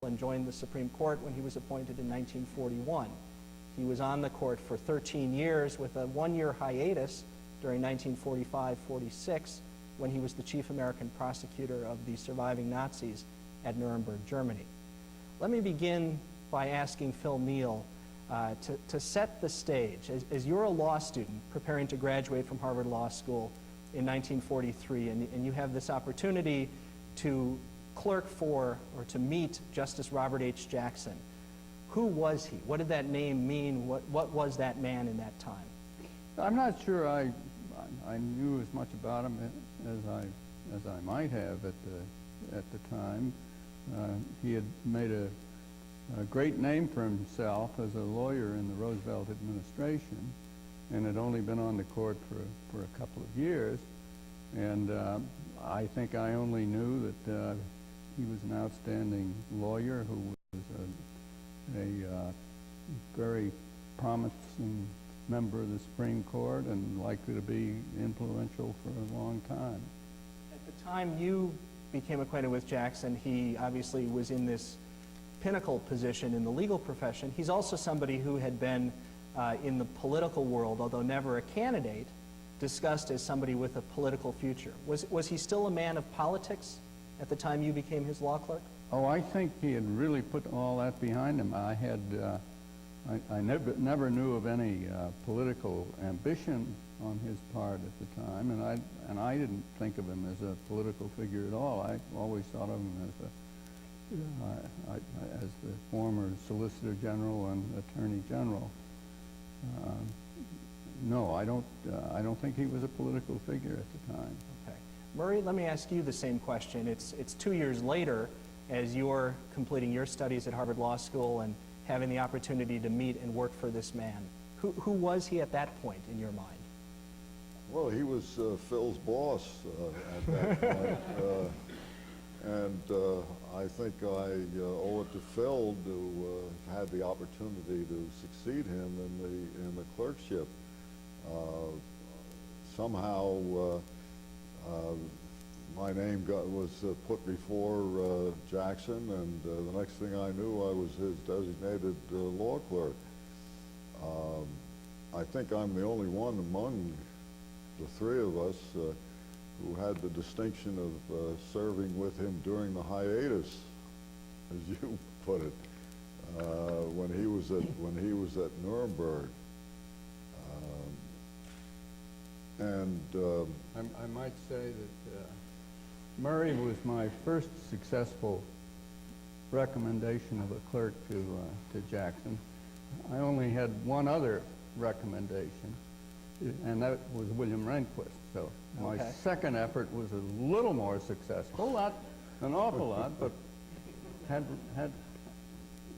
and joined the Supreme Court when he was appointed in 1941. He was on the court for 13 years with a one-year hiatus during 1945-46 when he was the chief American prosecutor of the surviving Nazis at Nuremberg, Germany. Let me begin by asking Phil Neal to set the stage. As you're a law student preparing to graduate from Harvard Law School in 1943, and you have this opportunity to clerk for or to meet Justice Robert H. Jackson, who was he? What did that name mean? What was that man in that time? I'm not sure I knew as much about him as I might have at the time. He had made a great name for himself as a lawyer in the Roosevelt administration, and had only been on the court for a couple of years. And I think I only knew that he was an outstanding lawyer who was a very promising member of the Supreme Court and likely to be influential for a long time. At the time you became acquainted with Jackson, he obviously was in this pinnacle position in the legal profession. He's also somebody who had been in the political world, although never a candidate, discussed as somebody with a political future. Was he still a man of politics at the time you became his law clerk? Oh, I think he had really put all that behind him. I never knew of any political ambition on his part at the time, and I didn't think of him as a political figure at all. I always thought of him as the former Solicitor General and Attorney General. No, I don't think he was a political figure at the time. Okay, Murray, let me ask you the same question. It's 2 years later, as you're completing your studies at Harvard Law School and having the opportunity to meet and work for this man. Who was he at that point in your mind? Well, he was Phil's boss at that point. And I think I owe it to Phil to have had the opportunity to succeed him in the clerkship. Somehow my name was put before Jackson, and the next thing I knew, I was his designated law clerk. I think I'm the only one among the three of us who had the distinction of serving with him during the hiatus, as you put it, when he was at Nuremberg. I might say that Murray was my first successful recommendation of a clerk to Jackson. I only had one other recommendation, and that was William Rehnquist. So my second effort was a little more successful, not an awful lot, but had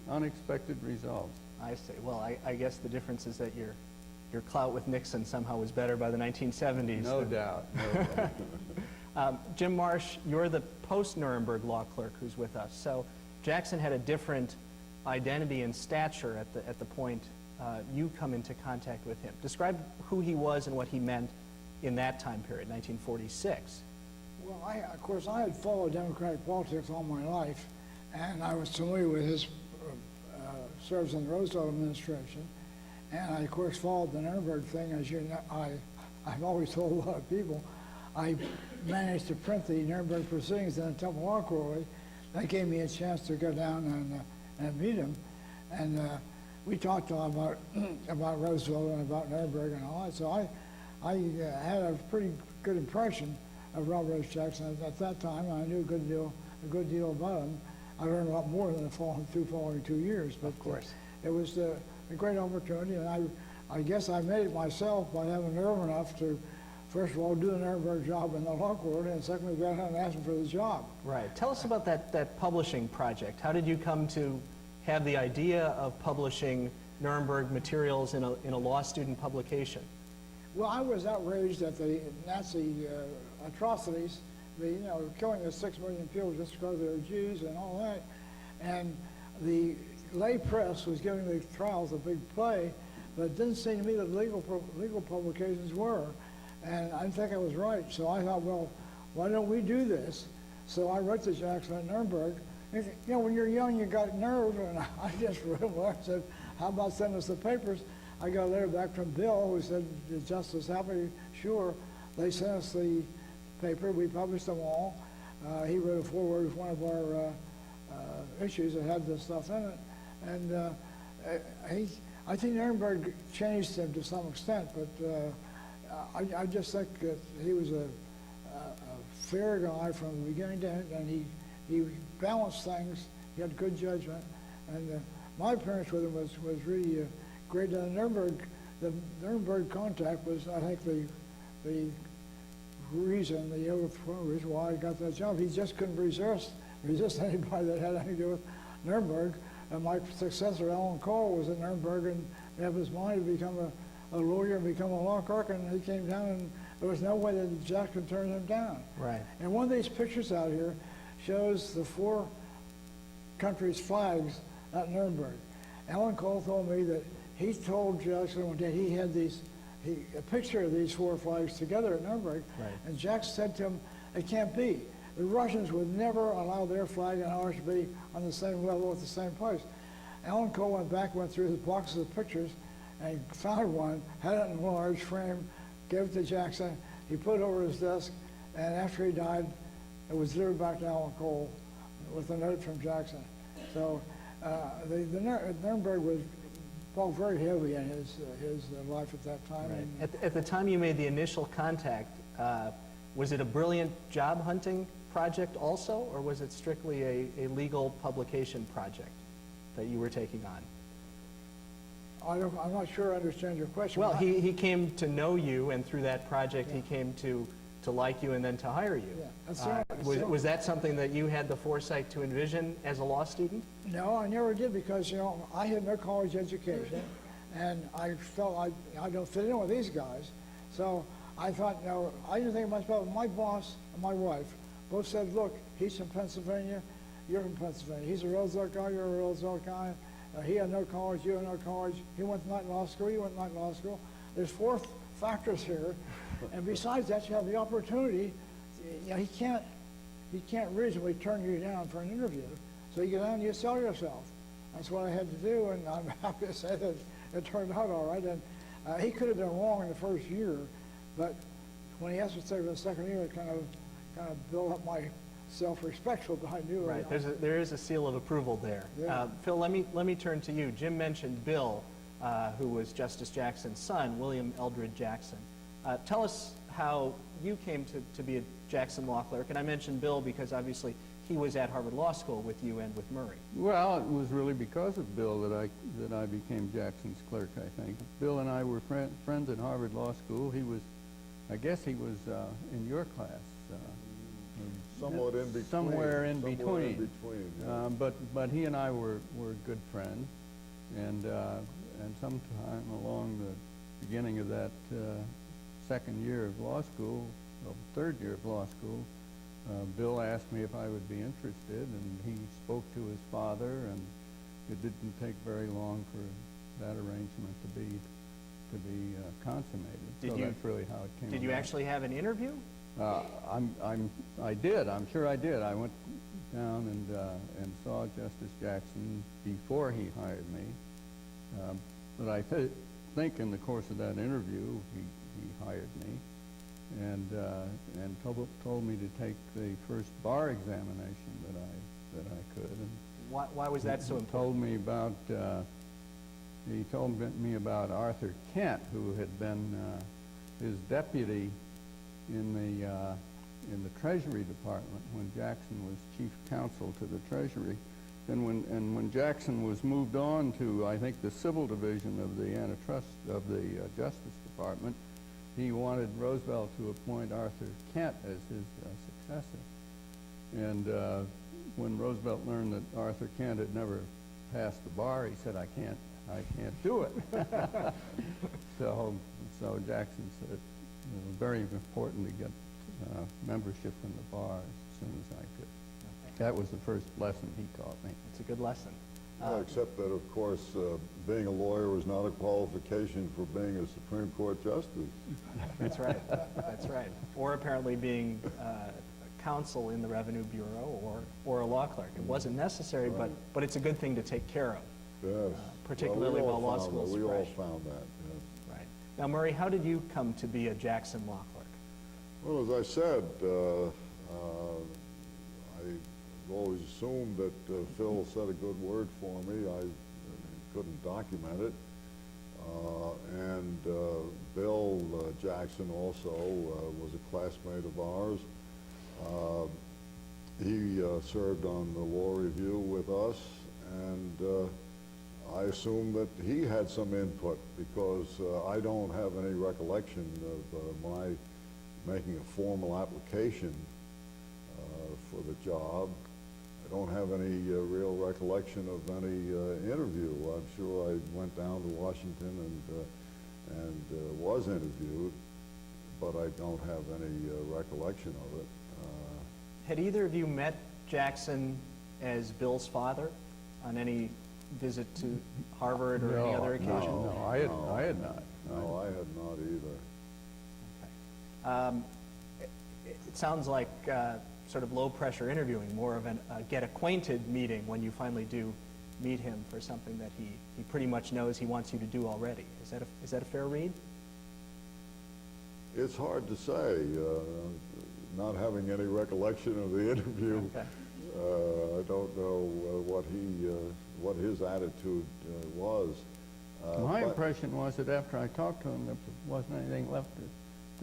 unexpected results. I see. Well, I guess the difference is that your clout with Nixon somehow was better by the 1970s. No doubt. No doubt. Jim Marsh, you're the post-Nuremberg law clerk who's with us. So Jackson had a different identity and stature at the point you come into contact with him. Describe who he was and what he meant in that time period, 1946. Well, of course, I had followed Democratic politics all my life, and I was familiar with his service in the Roosevelt administration. And I, of course, followed the Nuremberg thing. As you know, I've always told a lot of people, I managed to print the Nuremberg proceedings in the Temple Law Quarterly. That gave me a chance to go down and meet him. And we talked a lot about Roosevelt and about Nuremberg and all that. So I had a pretty good impression of Robert H. Jackson at that time. I knew a good deal about him. I learned a lot more than the following 2 years. But of course, it was a great opportunity, and I guess I made it myself by having nerve enough to, first of all, do the Nuremberg job in the law court, and secondly, go out and ask him for the job. Right. Tell us about that publishing project. How did you come to have the idea of publishing Nuremberg materials in a law student publication? Well, I was outraged at the Nazi atrocities, killing the 6 million people just because they were Jews and all that, and the lay press was giving the trials a big play, but it didn't seem to me that legal publications were. And I think I was right. So I thought, well, why don't we do this? So I wrote to Jackson at Nuremberg, He said, you know, when you're young, you got nerve, and I just realized, I said, how about sending us the papers? I got a letter back from Bill who said, is Justice happy? Sure. They sent us the paper. We published them all. He wrote a foreword with one of our issues that had this stuff in it. And I think Nuremberg changed him to some extent, but I just think that he was a fair guy from the beginning to end, and he balanced things. He had good judgment, and my appearance with him was really great. The Nuremberg contact was, I think, the reason, the overall reason why I got that job. He just couldn't resist anybody that had anything to do with Nuremberg. And my successor, Alan Cole, was at Nuremberg and made up his mind to become a lawyer and become a law clerk, and he came down, and there was no way that Jackson turned him down. Right. And one of these pictures out here shows the 4 countries' flags at Nuremberg. Alan Cole told me that he told Jackson one day he had a picture of these 4 flags together at Nuremberg, Right. and Jackson said to him, it can't be. The Russians would never allow their flag and ours to be on the same level at the same place. Alan Cole went back, went through the boxes of pictures, and found one, had it in a large frame, gave it to Jackson. He put it over his desk, and after he died, it was delivered back to Alan Cole with a note from Jackson. So Nuremberg was very heavy in his life at that time. Right. And At the time you made the initial contact, was it a brilliant job hunting project also, or was it strictly a legal publication project that you were taking on? I'm not sure I understand your question. Well, he came to know you, and through that project, he came to like you and then to hire you. Yeah, that's right. Was that something that you had the foresight to envision as a law student? No, I never did, because, you know, I had no college education, and I felt I don't fit in with these guys. So I thought, no, I didn't think much about it. My boss and my wife both said, look, he's from Pennsylvania, you're from Pennsylvania. He's a Roosevelt guy, you're a Roosevelt guy. He had no college, you had no college. He went to night law school, you went to night law school. There's 4 factors here. And besides that, you have the opportunity. You know, he can't reasonably turn you down for an interview. So you go down and you sell yourself. That's what I had to do, and I'm happy to say that it turned out all right. And he could have been wrong in the first year, but when he asked me to stay for the second year, it kind of built up my self-respect, so I knew. Right. There is a seal of approval there. Yeah. Phil, let me turn to you. Jim mentioned Bill, who was Justice Jackson's son, William Eldred Jackson. Tell us how you came to be a Jackson law clerk. And I mentioned Bill because obviously he was at Harvard Law School with you and with Murray. Well, it was really because of Bill that I became Jackson's clerk, I think. Bill and I were friends at Harvard Law School. I guess he was in your class. Somewhat in between. Somewhere in between. Yeah. But he and I were good friends, and sometime along the beginning of that second year of law school, or third year of law school, Bill asked me if I would be interested, and he spoke to his father, and it didn't take very long for that arrangement to be consummated. That's really how it came Did you about. actually have an interview? I did. I'm sure I did. I went down and saw Justice Jackson before he hired me. But I think in the course of that interview, he hired me and told me to take the first bar examination that I could. And Why was that so important? He told me about Arthur Kent, who had been his deputy in the Treasury Department when Jackson was chief counsel to the Treasury. And when Jackson was moved on to, I think, the civil division of the antitrust of the Justice Department, he wanted Roosevelt to appoint Arthur Kent as his successor. And when Roosevelt learned that Arthur Kent had never passed the bar, he said, I can't do it. So Jackson said it was very important to get membership in the bar as soon as I could. That was the first lesson he taught me. It's a good lesson. Well, except that, of course, being a lawyer was not a qualification for being a Supreme Court justice. That's right. That's right. Or apparently being counsel in the Revenue Bureau or a law clerk. It wasn't necessary, Right. but it's a good thing to take care of. Yes. Particularly Well, while law school's we all fresh. found that, yes. Right. Now, Murray, how did you come to be a Jackson law clerk? Well, as I said, I always assumed that Phil said a good word for me. I couldn't document it. And Bill Jackson also was a classmate of ours. He served on the law review with us, and I assumed that he had some input because I don't have any recollection of my making a formal application for the job. I don't have any real recollection of any interview. I'm sure I went down to Washington and was interviewed, but I don't have any recollection of it. Had either of you met Jackson as Bill's father on any visit to Harvard or any other occasion? No, I had not. No, I had not either. It sounds like sort of low-pressure interviewing, more of a get-acquainted meeting when you finally do meet him for something that he pretty much knows he wants you to do already. Is that a fair read? It's hard to say, not having any recollection of the interview. Okay. I don't know what his attitude was. My but impression was that after I talked to him, there wasn't anything left to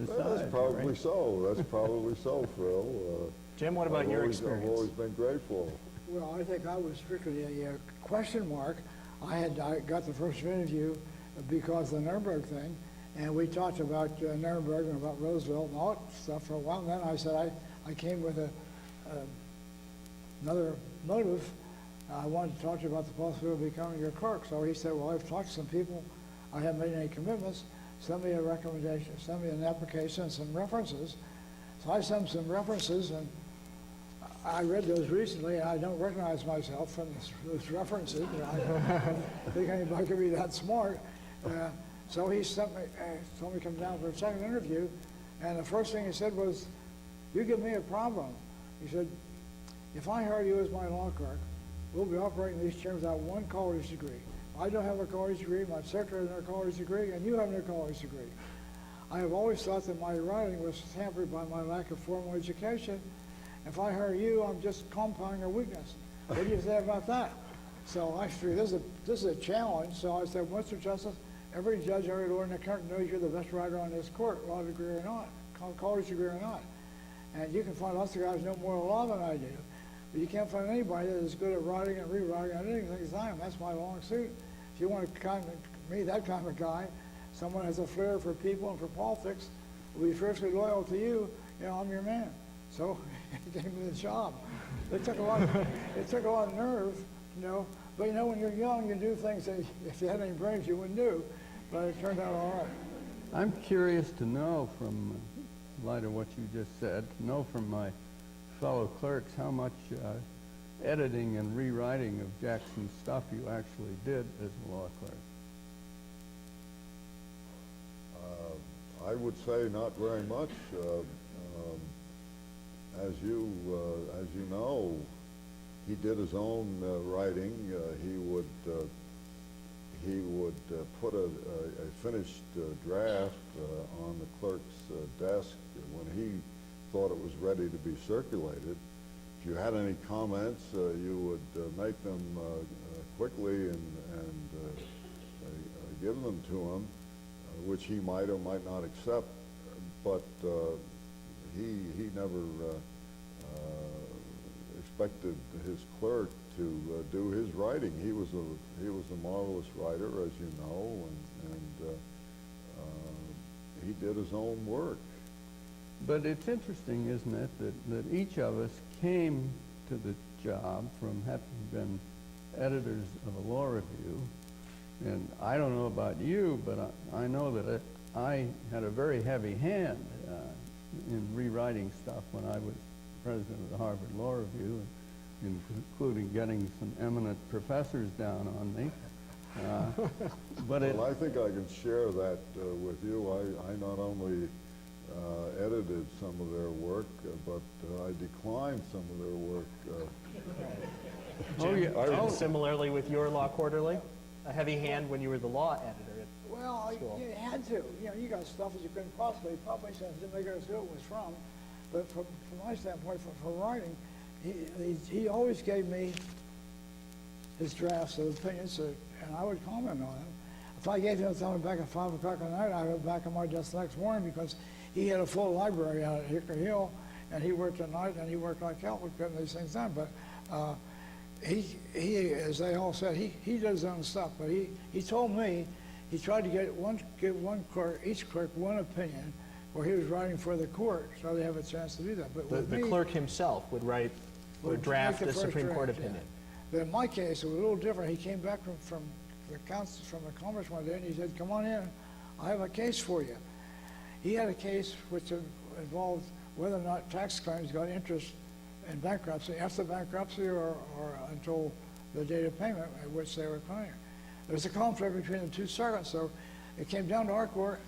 decide. That's probably right? so. That's probably so, Phil. Jim, what about your I've experience? always been grateful. Well, I think I was strictly a question mark. I got the first interview because of the Nuremberg thing, and we talked about Nuremberg and about Roosevelt and all that stuff for a while. And then I said I came with another motive. I wanted to talk to you about the possibility of becoming your clerk. So he said, well, I've talked to some people. I haven't made any commitments. Send me a recommendation, send me an application and some references. So I sent him some references, and I read those recently, and I don't recognize myself from those references. I don't think anybody could be that smart. So he sent me, told me to come down for a second interview, and the first thing he said was, you give me a problem. He said, if I hire you as my law clerk, we'll be operating these chambers without one college degree. I don't have a college degree, my secretary has no college degree, and you have no college degree. I have always thought that my writing was hampered by my lack of formal education. If I hire you, I'm just compounding a weakness. What do you say about that? So I figured this is a challenge. So I said, Mr. Justice, every judge, every lawyer in the country knows you're the best writer on this court, law degree or not, college degree or not. And you can find lots of guys who know more law than I do. But you can't find anybody that is good at writing and rewriting and anything as I am. That's my long suit. If you want to meet that kind of guy, someone has a flair for people and for politics, will be fiercely loyal to you, I'm your man. So he gave me the job. It took a lot of nerve, But when you're young, you do things that if you had any brains, you wouldn't do. But it turned out all right. I'm curious to know, from light of what you just said, to know from my fellow clerks how much editing and rewriting of Jackson's stuff you actually did as a law clerk. I would say not very much. As you know, he did his own writing. He would put a finished draft on the clerk's desk when he thought it was ready to be circulated. If you had any comments, you would make them quickly and give them to him, which he might or might not accept. But he never expected his clerk to do his writing. He was a marvelous writer, as you know, and he did his own work. But it's interesting, isn't it, that each of us came to the job from having been editors of a law review. And I don't know about you, but I know that I had a very heavy hand in rewriting stuff when I was president of the Harvard Law Review, including getting some eminent professors down on me. But Well, I think I can share that with you. I not only edited some of their work, but I declined some of their work. Oh, yeah. Jim, similarly with your Law Quarterly? A heavy hand when you were the law editor at Well, school. you had to. You know, you got stuff that you couldn't possibly publish, and didn't make us who it was from. But from my standpoint, for writing, he always gave me his drafts of opinions, and I would comment on them. If I gave him something back at 5 o'clock at night, I went back on my desk the next morning because he had a full library out at Hickory Hill, and he worked at night, and he worked like hell with getting these things done. But he, as they all said, he does his own stuff. But he told me he tried to give one clerk, each clerk, one opinion, where he was writing for the court, so they have a chance to do that. But with The me, clerk himself would write, would draft make the first Supreme Court draft, yeah. opinion. But in my case, it was a little different. He came back from the council, from the Congress one day, and he said, "Come on in, I have a case for you." He had a case which involved whether or not tax claims got interest in bankruptcy, after bankruptcy or until the date of payment at which they were claiming. There was a conflict between the two circuits, so it came down to our court,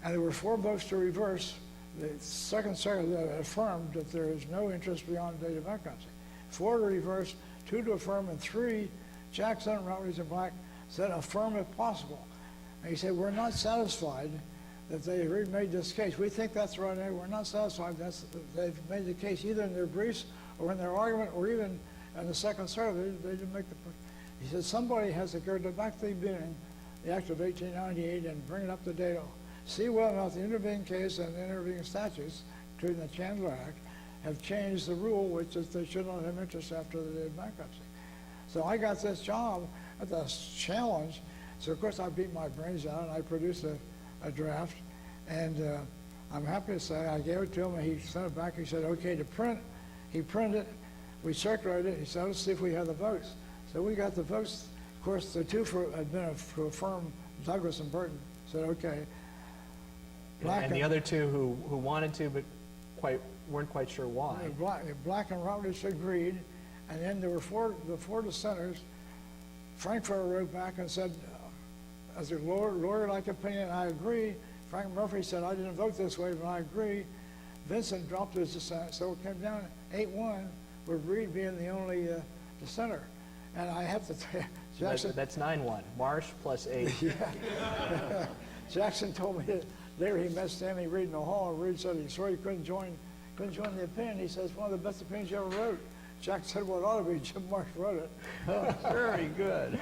and there were 4 votes to reverse. The Second Circuit affirmed that there is no interest beyond the date of bankruptcy. 4 to reverse, 2 to affirm, and 3, Jackson, Rutledge, and Black said affirm if possible. And he said, we're not satisfied that they remade this case. We think that's right. We're not satisfied. They've made the case either in their briefs or in their argument or even in the Second Circuit. They didn't make the. He said somebody has to go back to the beginning, the Act of 1898, and bring it up to date. See whether or not the intervening case and the intervening statutes, including the Chandler Act, have changed the rule, which is they should not have interest after the day of bankruptcy. So I got this job at the challenge. So of course I beat my brains out and I produced a draft, and I'm happy to say I gave it to him and he sent it back. He said, okay, to print. He printed it, we circulated it. He said, let's see if we have the votes. So we got the votes. Of course, the 2 had been to affirm, Douglas and Burton said, okay. And the other 2 who wanted to but weren't quite sure why. Black and Rutledge agreed, and then there were the 4 dissenters. Frankfurter wrote back and said, as a lawyer-like opinion, I agree. Frank Murphy said, I didn't vote this way, but I agree. Vincent dropped his dissent, so it came down 8-1, with Reed being the only dissenter. And I have to tell you, Jackson... That's 9-1. Marsh plus 8. Yeah. Jackson told me that later he met Stanley Reed in the hall, and Reed said he saw he couldn't join the opinion. He says, one of the best opinions you ever wrote. Jack said, well, it ought to be. Jim Marsh wrote it. Oh, very good.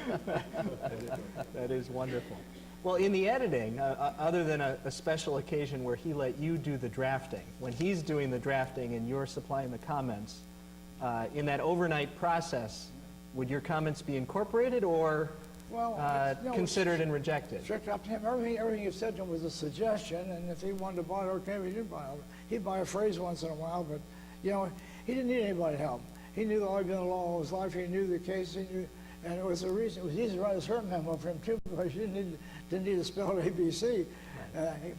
That is wonderful. Well, in the editing, other than a special occasion where he let you do the drafting, when he's doing the drafting and you're supplying the comments, in that overnight process, would your comments be incorporated or considered and rejected? Checked up to him. Everything you said to him was a suggestion, and if he wanted to buy it, okay, he did buy it. He'd buy a phrase once in a while, but, you know, he didn't need anybody to help him. He knew the law, he'd been in the law all his life, he knew the case, he knew, and it was the reason, it was easy to write a cert memo for him too, because you didn't need to spell ABC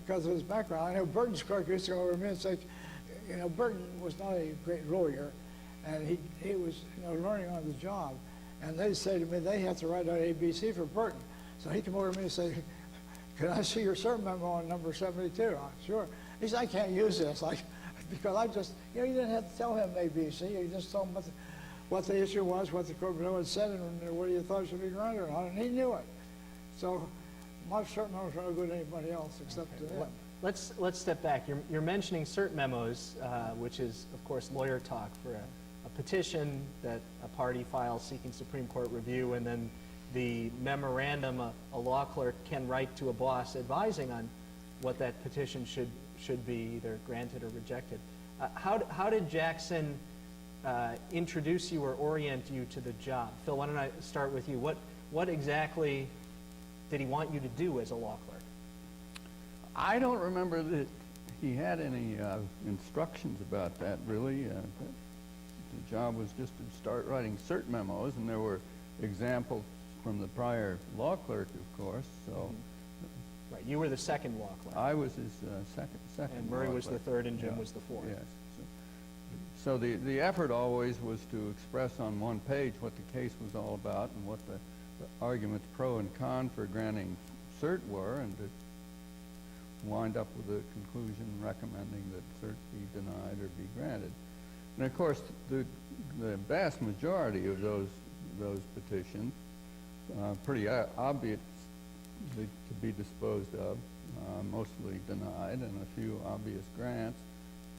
because of his background. I know Burton's clerk used to go over to me and say, you know, Burton was not a great lawyer, and he was, you know, learning on the job. And they'd say to me, they have to write out ABC for Burton. So he'd come over to me and say, can I see your cert memo on number 72? I'm sure. He said, I can't use this. Because I just, you know, you didn't have to tell him ABC. You just told him what the issue was, what the court had said, and what you thought should be granted on it, and he knew it. So my cert memos are no good to anybody else except to him. Let's step back. You're mentioning cert memos, which is, of course, lawyer talk for a petition that a party files seeking Supreme Court review, and then the memorandum a law clerk can write to a boss advising on what that petition should be either granted or rejected. How did Jackson introduce you or orient you to the job? Phil, why don't I start with you? What exactly did he want you to do as a law clerk? I don't remember that he had any instructions about that, really. The job was just to start writing cert memos, and there were examples from the prior law clerk, of course. So, right, you were the second law clerk. I was his second. And Murray law was clerk. the third, and Jim Yeah. was the fourth. Yes. So the effort always was to express on one page what the case was all about and what the arguments pro and con for granting cert were, and wind up with a conclusion recommending that cert be denied or be granted. And of course, the vast majority of those petitions, pretty obvious to be disposed of, mostly denied, and a few obvious grants,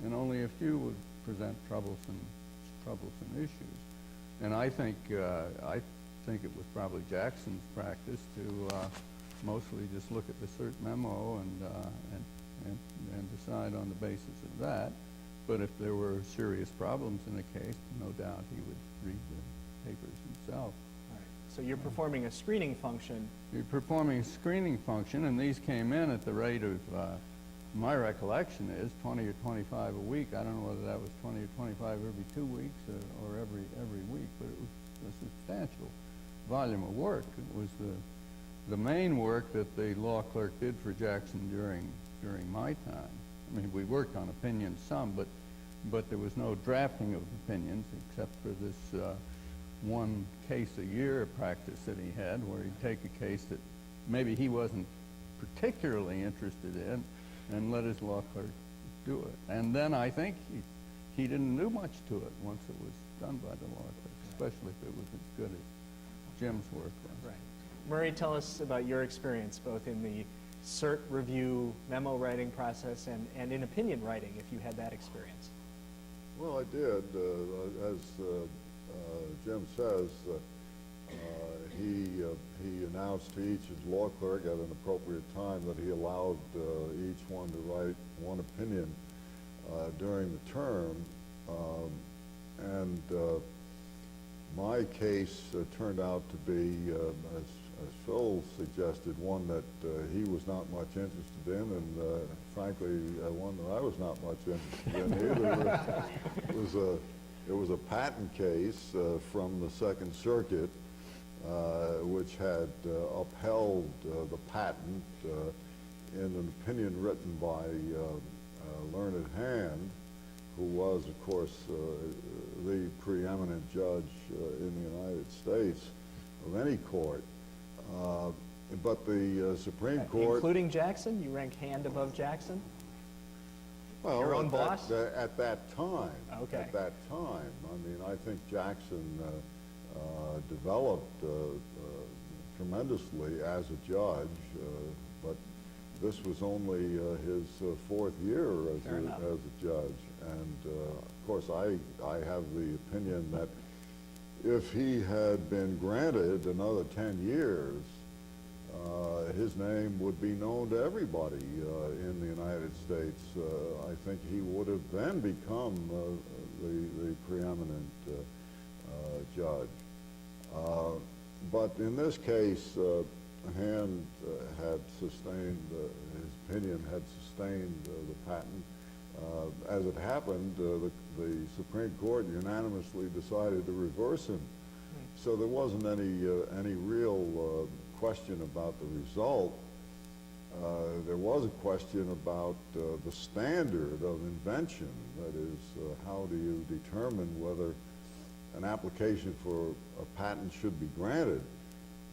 and only a few would present troublesome issues. And I think it was probably Jackson's practice to mostly just look at the cert memo and decide on the basis of that. But if there were serious problems in the case, no doubt he would read the papers himself. All right. So you're performing a screening function. You're performing a screening function, and these came in at the rate of, my recollection is 20 or 25 a week. I don't know whether that was 20 or 25 every 2 weeks or every week, but it was a substantial volume of work. It was the main work that the law clerk did for Jackson during my time. I mean, we worked on opinions some, but there was no drafting of opinions except for this one case a year practice that he had, where he'd take a case that maybe he wasn't particularly interested in and let his law clerk do it. And then I think he didn't do much to it once it was done by the law clerk, especially if it was as good as Jim's work was. Right. Murray, tell us about your experience both in the cert review memo writing process and in opinion writing, if you had that experience. Well, I did. As Jim says, he announced to each law clerk at an appropriate time that he allowed each one to write one opinion during the term. And my case turned out to be, as Phil suggested, one that he was not much interested in, and frankly, one that I was not much interested in either. It was a patent case from the Second Circuit, which had upheld the patent in an opinion written by Learned Hand, who was, of course, the preeminent judge in the United States of any court. But the Supreme Court... Including Jackson? You rank Hand above Jackson? Well, your own boss? At that time. Okay. At that time. I mean, I think Jackson developed tremendously as a judge, but this was only his fourth year as a judge. And, of course, I have the opinion that if he had been granted another 10 years, his name would be known to everybody in the United States. I think he would have then become the preeminent judge. But in this case, Hand had sustained, his opinion had sustained the patent. As it happened, the Supreme Court unanimously decided to reverse him. So there wasn't any real question about the result. There was a question about the standard of invention. That is, how do you determine whether an application for a patent should be granted?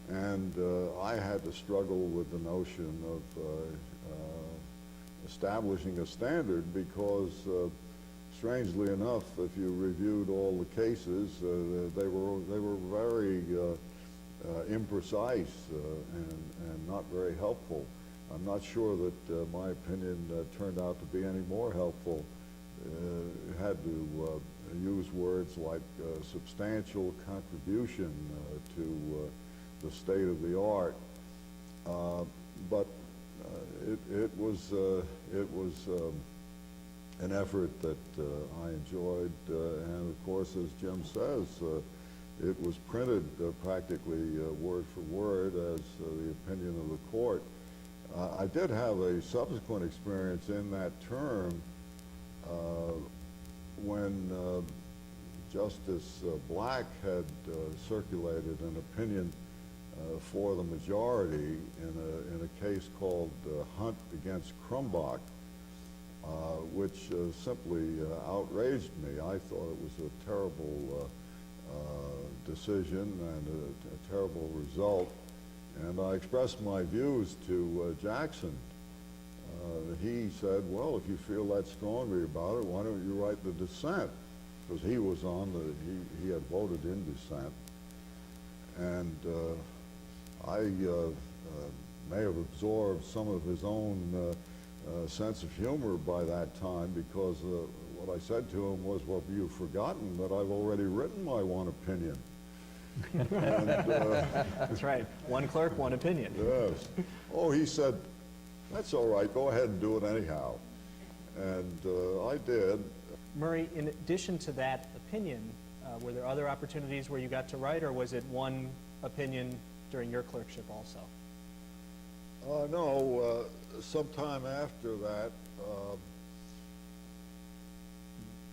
And I had to struggle with the notion of establishing a standard because, strangely enough, if you reviewed all the cases, they were very imprecise and not very helpful. I'm not sure that my opinion turned out to be any more helpful. Had to use words like substantial contribution to the state of the art, but it was an effort that I enjoyed, and of course, as Jim says, it was printed practically word for word as the opinion of the court. I did have a subsequent experience in that term when Justice Black had circulated an opinion for the majority in a case called Hunt against Crumbach, which simply outraged me. I thought it was a terrible decision and a terrible result, and I expressed my views to Jackson. he said, well, if you feel that strongly about it, why don't you write the dissent? Because he was on he had voted in dissent. And I may have absorbed some of his own sense of humor by that time, because what I said to him was, well, you've forgotten that I've already written my one opinion. And, That's right. One clerk, one opinion. yes. Oh, he said, that's all right, go ahead and do it anyhow. And I did. Murray, in addition to that opinion, were there other opportunities where you got to write, or was it one opinion during your clerkship also? No, sometime after that,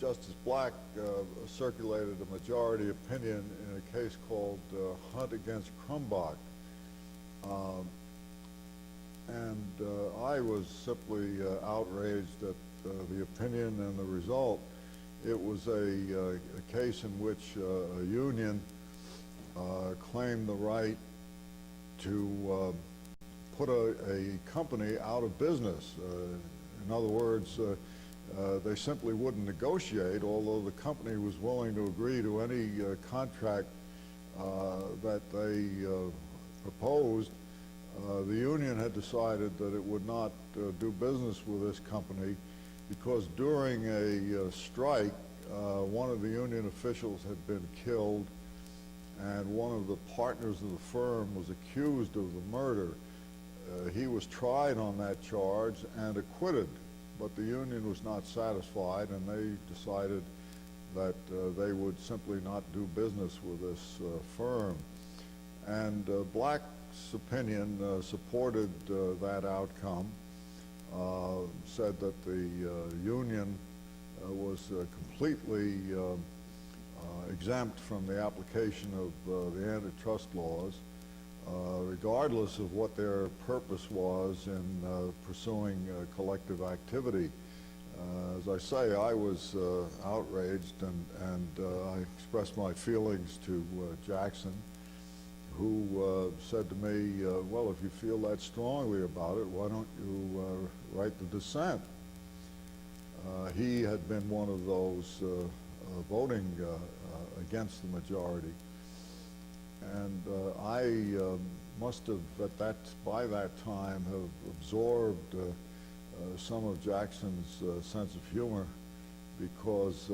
Justice Black circulated a majority opinion in a case called Hunt against Crumbach. And I was simply outraged at the opinion and the result. It was a case in which a union claimed the right to put a company out of business. In other words, they simply wouldn't negotiate, although the company was willing to agree to any contract that they proposed. The union had decided that it would not do business with this company because during a strike, one of the union officials had been killed, and one of the partners of the firm was accused of the murder. He was tried on that charge and acquitted, but the union was not satisfied, and they decided that they would simply not do business with this firm. And Black's opinion supported that outcome, said that the union was completely exempt from the application of the antitrust laws, regardless of what their purpose was in pursuing collective activity. As I say, I was outraged, and I expressed my feelings to Jackson, who said to me, well, if you feel that strongly about it, why don't you write the dissent? He had been one of those voting against the majority. And I must have, by that time, have absorbed some of Jackson's sense of humor, because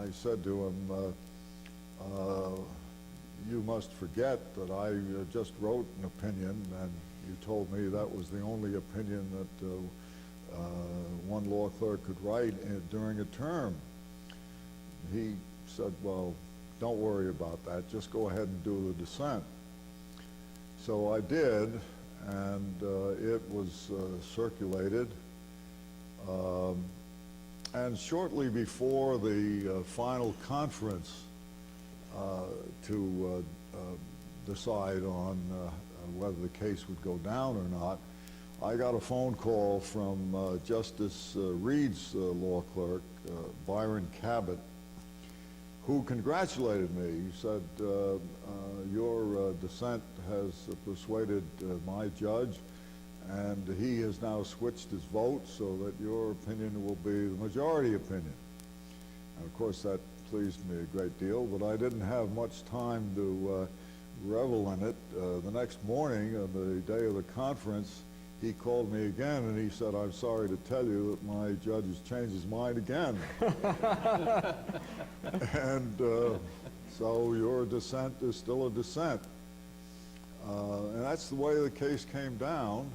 I said to him, you must forget that I just wrote an opinion, and you told me that was the only opinion that one law clerk could write during a term. He said, well, don't worry about that, just go ahead and do the dissent. So I did, and it was circulated. And shortly before the final conference to decide on whether the case would go down or not, I got a phone call from Justice Reed's law clerk, Byron Cabot, who congratulated me. He said, your dissent has persuaded my judge, and he has now switched his vote so that your opinion will be the majority opinion. And of course that pleased me a great deal, but I didn't have much time to revel in it. The next morning, on the day of the conference, he called me again and he said, I'm sorry to tell you that my judge has changed his mind again. And so your dissent is still a dissent. And that's the way the case came down.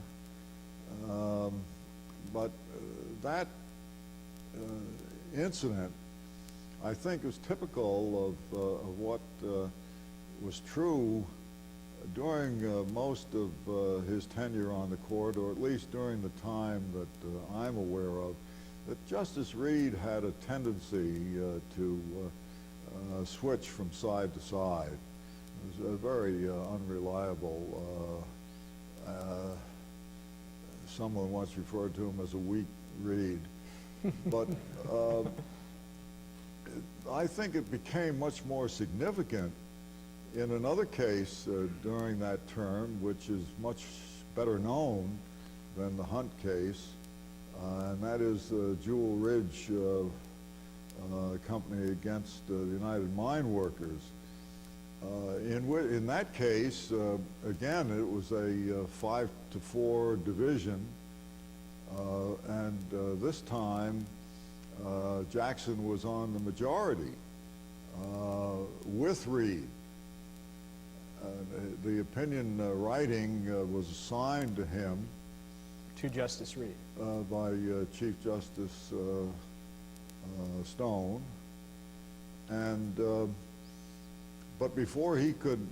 But that incident, I think, was typical of what was true during most of his tenure on the court, or at least during the time that I'm aware of, that Justice Reed had a tendency to switch from side to side. It was a very unreliable, someone once referred to him as a weak Reed. But I think it became much more significant in another case during that term, which is much better known than the Hunt case, and that is Jewel Ridge Company against the United Mine Workers. In that case, again, it was a 5-4 division, and this time Jackson was on the majority with Reed. The opinion writing was assigned to him To Justice Reed. by Chief Justice Stone, and but before he could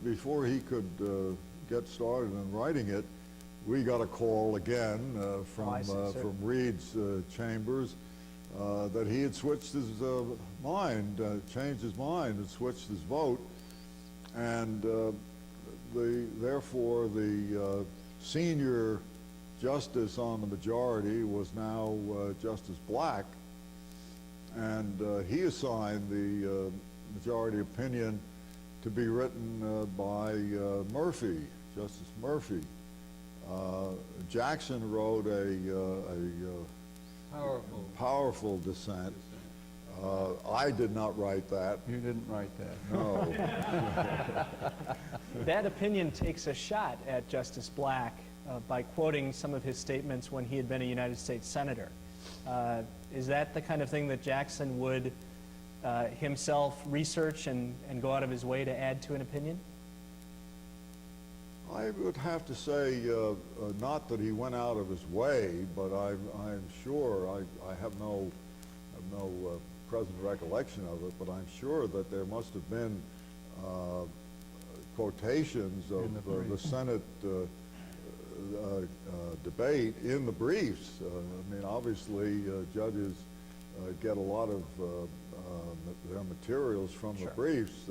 get started in writing it, we got a call again from Reed's chambers that he had switched his mind, changed his mind, and switched his vote, and therefore the senior justice on the majority was now Justice Black, and he assigned the majority opinion to be written by Murphy, Justice Murphy. Jackson wrote a powerful dissent. I did not write that. You didn't write that. No. That opinion takes a shot at Justice Black by quoting some of his statements when he had been a United States Senator. Is that the kind of thing that Jackson would himself research and go out of his way to add to an opinion? I would have to say, not that he went out of his way, but I'm sure, I have no present recollection of it, but I'm sure that there must have been quotations of the Senate debate in the briefs. I mean, obviously, judges get a lot of their materials from the briefs,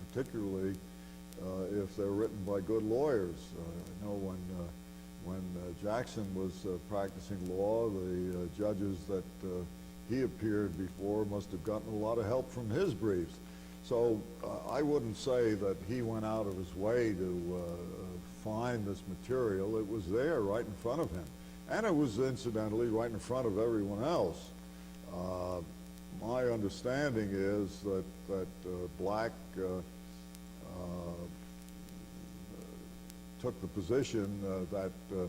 particularly if they're written by good lawyers. I know when Jackson was practicing law, the judges that he appeared before must have gotten a lot of help from his briefs. So I wouldn't say that he went out of his way to find this material. It was there right in front of him. And it was incidentally right in front of everyone else. My understanding is that Black took the position that the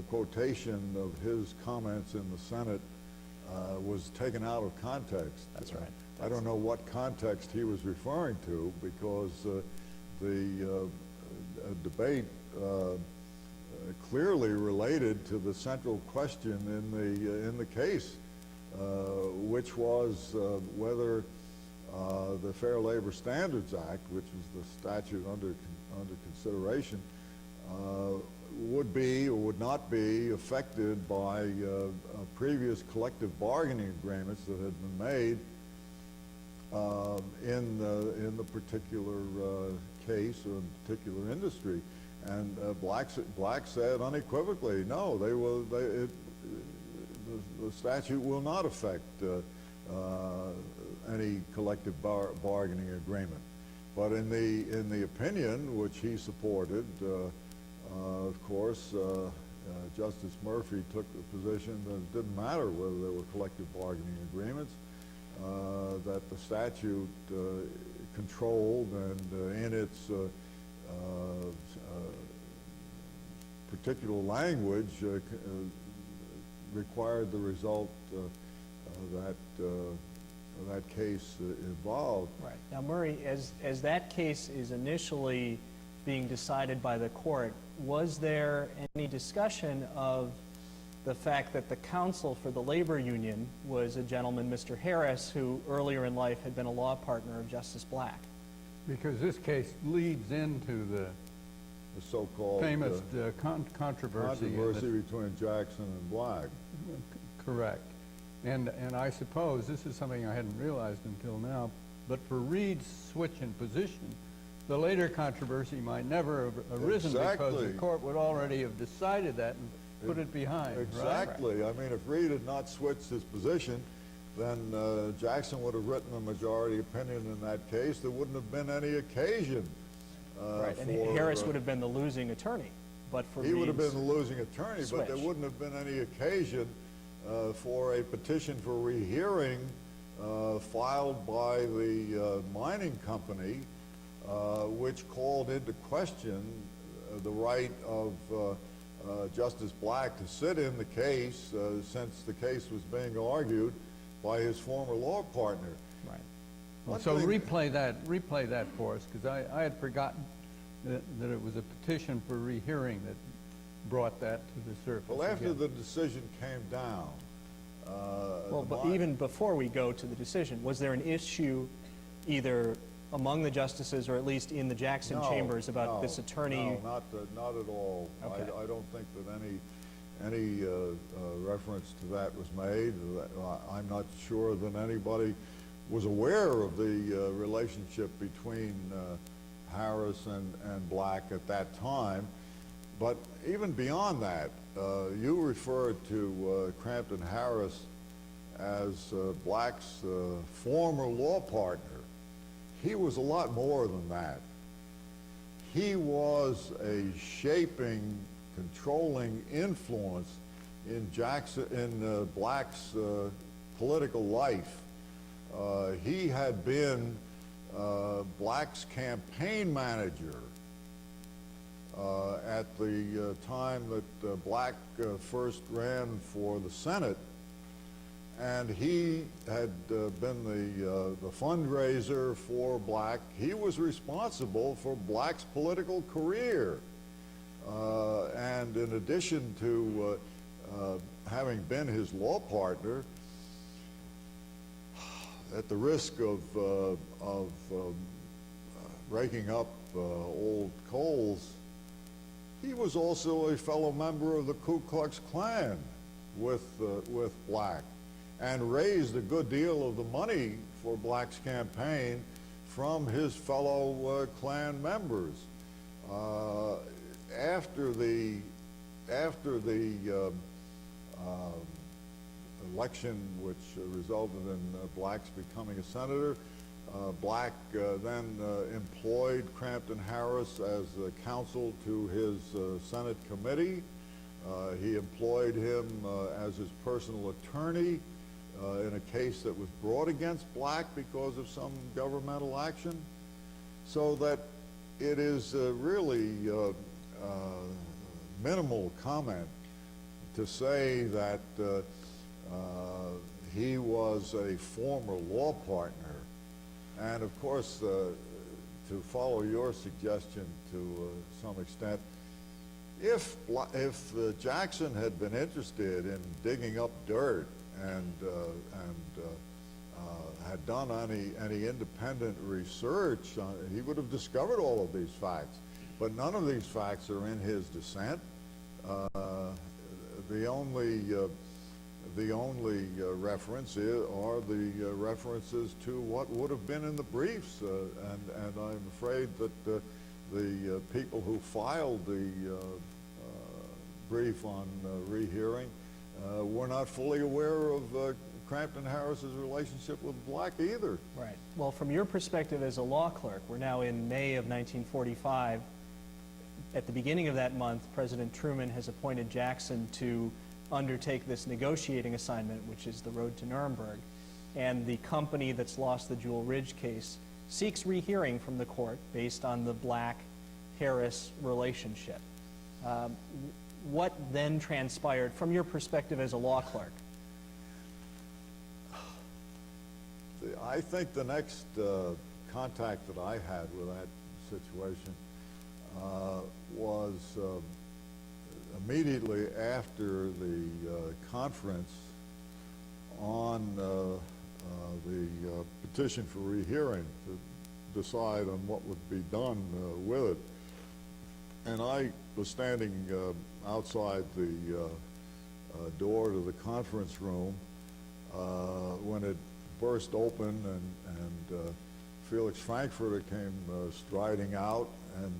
quotation of his comments in the Senate was taken out of context. That's right. I don't know what context he was referring to, because the debate clearly related to the central question in the case, which was whether the Fair Labor Standards Act, which was the statute under consideration, would be or would not be affected by previous collective bargaining agreements that had been made in the particular case or particular industry. And Black said unequivocally, no, the statute will not affect any collective bargaining agreement. But in the opinion which he supported, of course, Justice Murphy took the position that it didn't matter whether there were collective bargaining agreements, that the statute controlled and in its particular language required the result that case involved. Right. Now, Murray, as that case is initially being decided by the court, was there any discussion of the fact that the counsel for the labor union was a gentleman, Mr. Harris, who earlier in life had been a law partner of Justice Black? Because this case leads into the So-called famous controversy between Jackson and Black. Correct. And I suppose, this is something I hadn't realized until now, but for Reed's switch in position, the later controversy might never have arisen because the court would already have decided that and put it behind. Exactly. Right? I mean, if Reed had not switched his position, then Jackson would have written a majority opinion in that case. There wouldn't have been any occasion Right, and Harris would have been the losing attorney. but for He would have been Reed's the losing attorney, but there switch. wouldn't have been any occasion for a petition for rehearing filed by the mining company, which called into question the right of Justice Black to sit in the case since the case was being argued by his former law partner. Right. Well, One so thing- replay that for us, because I had forgotten that it was a petition for rehearing that brought that to the surface Well, after again. the decision came down, Well, the but even before we go to the decision, was there an issue either among the justices or at least in the Jackson chambers about this attorney? No, not at all. Okay. I don't think that any reference to that was made. I'm not sure that anybody was aware of the relationship between Harris and Black at that time. But even beyond that, you referred to Crampton Harris as Black's former law partner. He was a lot more than that. He was a shaping, controlling influence in Black's political life. He had been Black's campaign manager at the time that Black first ran for the Senate, and he had been the fundraiser for Black. He was responsible for Black's political career, and in addition to having been his law partner, at the risk of raking up old coals, he was also a fellow member of the Ku Klux Klan with Black, and raised a good deal of the money for Black's campaign from his fellow Klan members. After the election, which resulted in Black's becoming a senator, Black then employed Crampton Harris as counsel to his Senate committee. He employed him as his personal attorney in a case that was brought against Black because of some governmental action. So that it is really minimal comment to say that he was a former law partner. And of course, to follow your suggestion to some extent, if Jackson had been interested in digging up dirt and had done any independent research, he would have discovered all of these facts. But none of these facts are in his dissent. The only reference are the references to what would have been in the briefs, and I'm afraid that the people who filed the brief on rehearing were not fully aware of Crampton Harris's relationship with Black either. Right. Well, from your perspective as a law clerk, we're now in May of 1945. At the beginning of that month, President Truman has appointed Jackson to undertake this negotiating assignment, which is the road to Nuremberg. And the company that's lost the Jewel Ridge case seeks rehearing from the court based on the Black-Harris relationship. What then transpired from your perspective as a law clerk? I think the next contact that I had with that situation was immediately after the conference on the petition for rehearing to decide on what would be done with it. And I was standing outside the door to the conference room when it burst open, and Felix Frankfurter came striding out and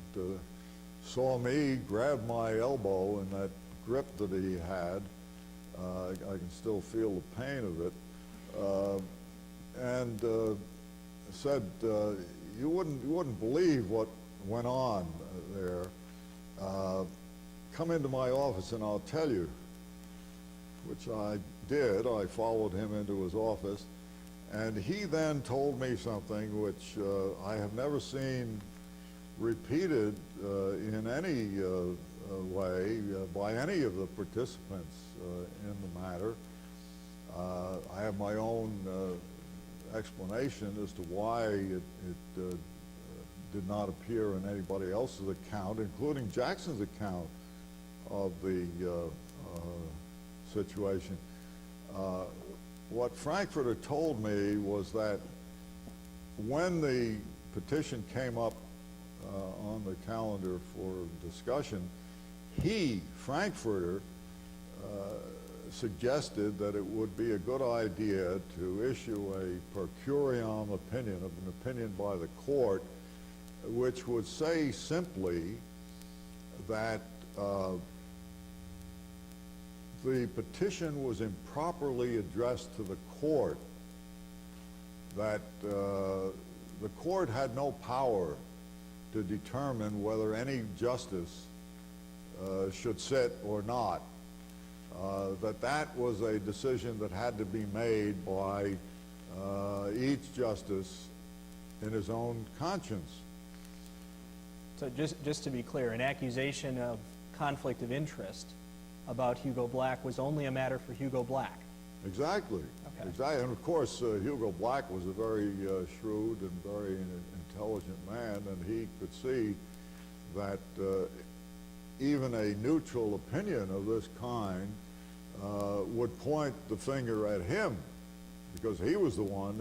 saw me, grabbed my elbow in that grip that he had. I can still feel the pain of it, and said, "You wouldn't believe what went on there. come into my office and I'll tell you, which I did. I followed him into his office, and he then told me something which I have never seen repeated in any way by any of the participants in the matter. I have my own explanation as to why it did not appear in anybody else's account, including Jackson's account of the situation. What Frankfurter told me was that when the petition came up on the calendar for discussion, he, Frankfurter, suggested that it would be a good idea to issue a per curiam opinion, an opinion by the court, which would say simply that the petition was improperly addressed to the court, that the court had no power to determine whether any justice should sit or not, that was a decision that had to be made by each justice in his own conscience. So just to be clear, an accusation of conflict of interest about Hugo Black was only a matter for Hugo Black. Exactly. Okay. Exactly. And of course, Hugo Black was a very shrewd and very intelligent man, and he could see that even a neutral opinion of this kind would point the finger at him, because he was the one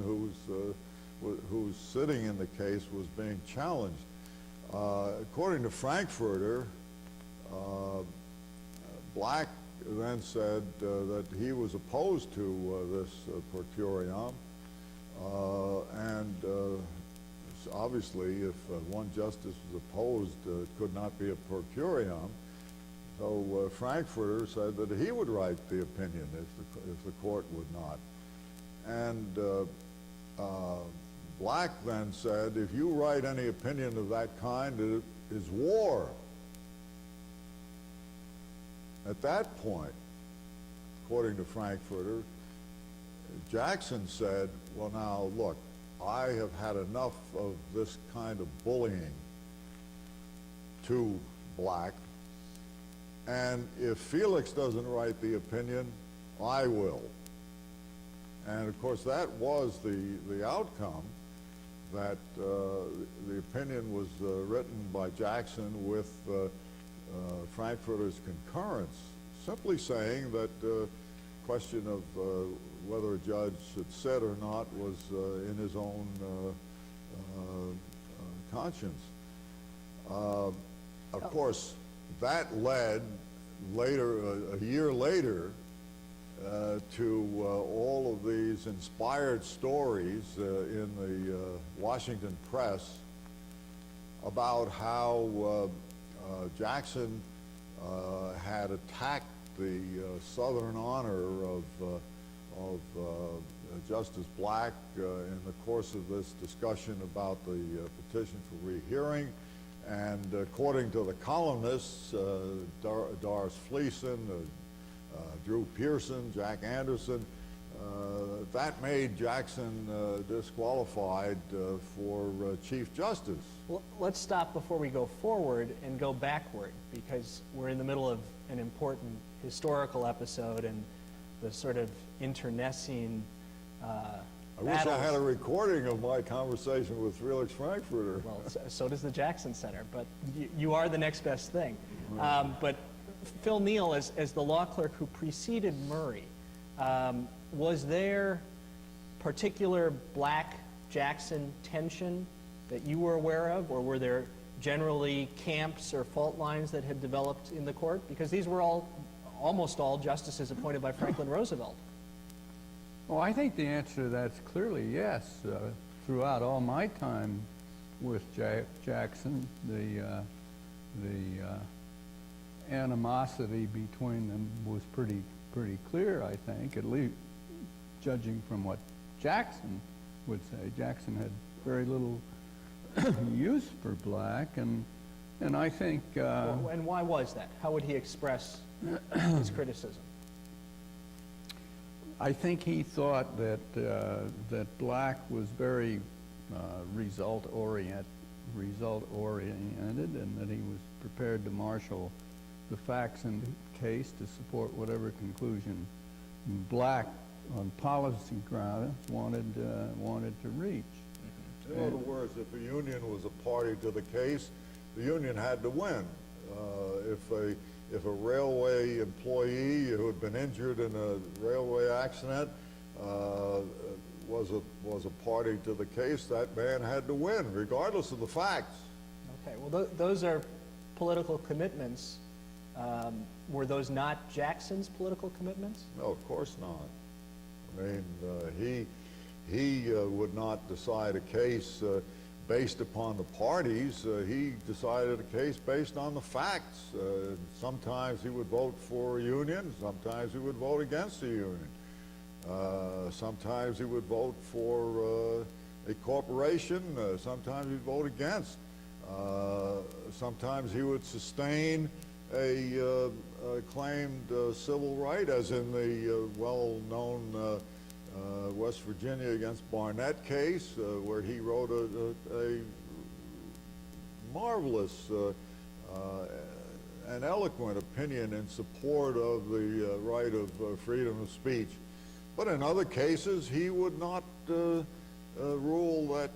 who's sitting in the case was being challenged. According to Frankfurter, Black then said that he was opposed to this per curiam, and obviously if one justice was opposed, it could not be a per curiam. So Frankfurter said that he would write the opinion if the court would not. And Black then said, if you write any opinion of that kind, it is war. At that point, according to Frankfurter, Jackson said, well now look, I have had enough of this kind of bullying to Black, and if Felix doesn't write the opinion, I will. And of course that was the outcome, that the opinion was written by Jackson with Frankfurter's concurrence, simply saying that the question of whether a judge should sit or not was in his own conscience. Of course, that led later, a year later, to all of these inspired stories in the Washington press about how Jackson had attacked the Southern honor of Justice Black in the course of this discussion about the petition for rehearing. And according to the columnists, Doris Fleeson, Drew Pearson, Jack Anderson, that made Jackson disqualified for Chief Justice. Well, let's stop before we go forward and go backward, because we're in the middle of an important historical episode and the sort of internecine I wish I had a recording of my conversation with Felix Frankfurter. Well, so does the Jackson Center, but you are the next best thing. But Phil Neal, as the law clerk who preceded Murray, was there particular Black-Jackson tension that you were aware of, or were there generally camps or fault lines that had developed in the court? Because these were almost all justices appointed by Franklin Roosevelt. Well, I think the answer to that's clearly yes. Throughout all my time with Jackson, the animosity between them was pretty clear, I think, at least judging from what Jackson would say. Jackson had very little use for Black, and And I think, And why was that? How would he express his criticism? I think he thought that that Black was very result-oriented, and that he was prepared to marshal the facts in the case to support whatever conclusion Black, on policy grounds, wanted to reach. In other words, if a union was a party to the case, the union had to win. If a railway employee who had been injured in a railway accident was a party to the case, that man had to win, regardless of the facts. Okay, well, those are political commitments. Were those not Jackson's political commitments? No, of course not. I mean, he would not decide a case based upon the parties. He decided a case based on the facts. Sometimes he would vote for a union, sometimes he would vote against a union. Sometimes he would vote for a corporation, sometimes he'd vote against. Sometimes he would sustain a claimed civil right, as in the well-known West Virginia against Barnett case, where he wrote a marvelous and eloquent opinion in support of the right of freedom of speech. But in other cases, he would not rule that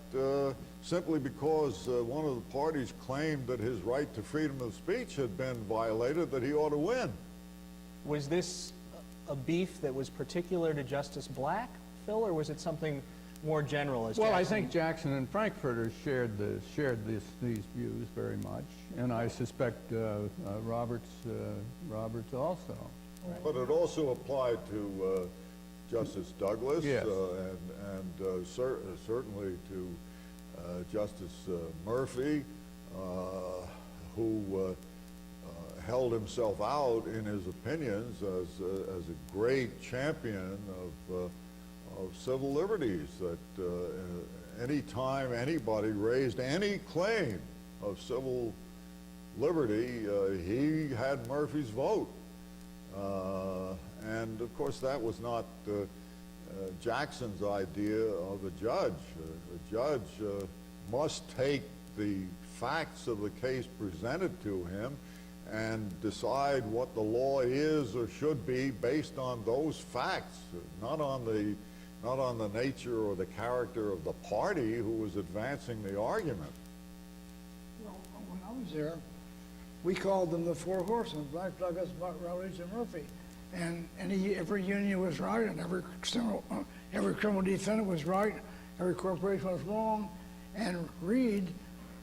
simply because one of the parties claimed that his right to freedom of speech had been violated, that he ought to win. Was this a beef that was particular to Justice Black, Phil, or was it something more general? As well, Jackson? I think Jackson and Frankfurter shared these views very much, and I suspect Roberts also. Right. But it also applied to Justice Douglas, yes. and certainly to Justice Murphy, who held himself out in his opinions as a great champion of civil liberties, that any time anybody raised any claim of civil liberty, he had Murphy's vote. And of course that was not Jackson's idea of a judge. A judge must take the facts of the case presented to him and decide what the law is or should be based on those facts, not on the nature or the character of the party who was advancing the argument. Well, when I was there, we called them the Four Horsemen: Black, Douglas, Rutledge, and Murphy. And every union was right, and every criminal defendant was right, every corporation was wrong, and Reed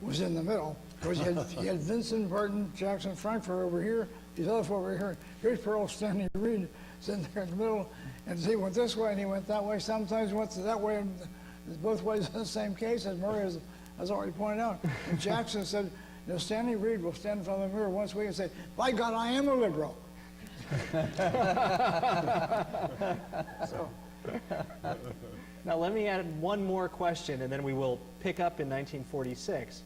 was in the middle. Because you had Vincent, Burton, Jackson, Frankfurt over here, these other four over here. Here's Pearl Stanley Reed sitting there in the middle, and he went this way and he went that way. Sometimes he went that way, and both ways in the same case, as Murray has already pointed out. And Jackson said, you know, Stanley Reed will stand in front of the mirror once a week and say, by God, I am a liberal. So. Now let me add one more question, and then we will pick up in 1946.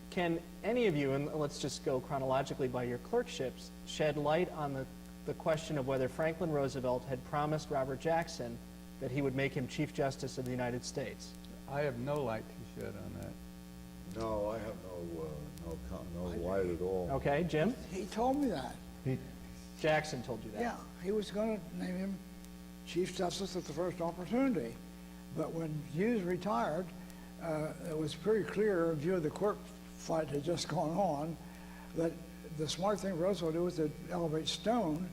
Can any of you, and let's just go chronologically by your clerkships, shed light on the question of whether Franklin Roosevelt had promised Robert Jackson that he would make him Chief Justice of the United States? I have no light to shed on that. No, I have no light at all. Okay, Jim? He told me that. Jackson told you that? Yeah, he was going to name him Chief Justice at the first opportunity. But when Hughes retired, it was pretty clear, in view of the court fight that had just gone on, that the smart thing Roosevelt did was to elevate Stone,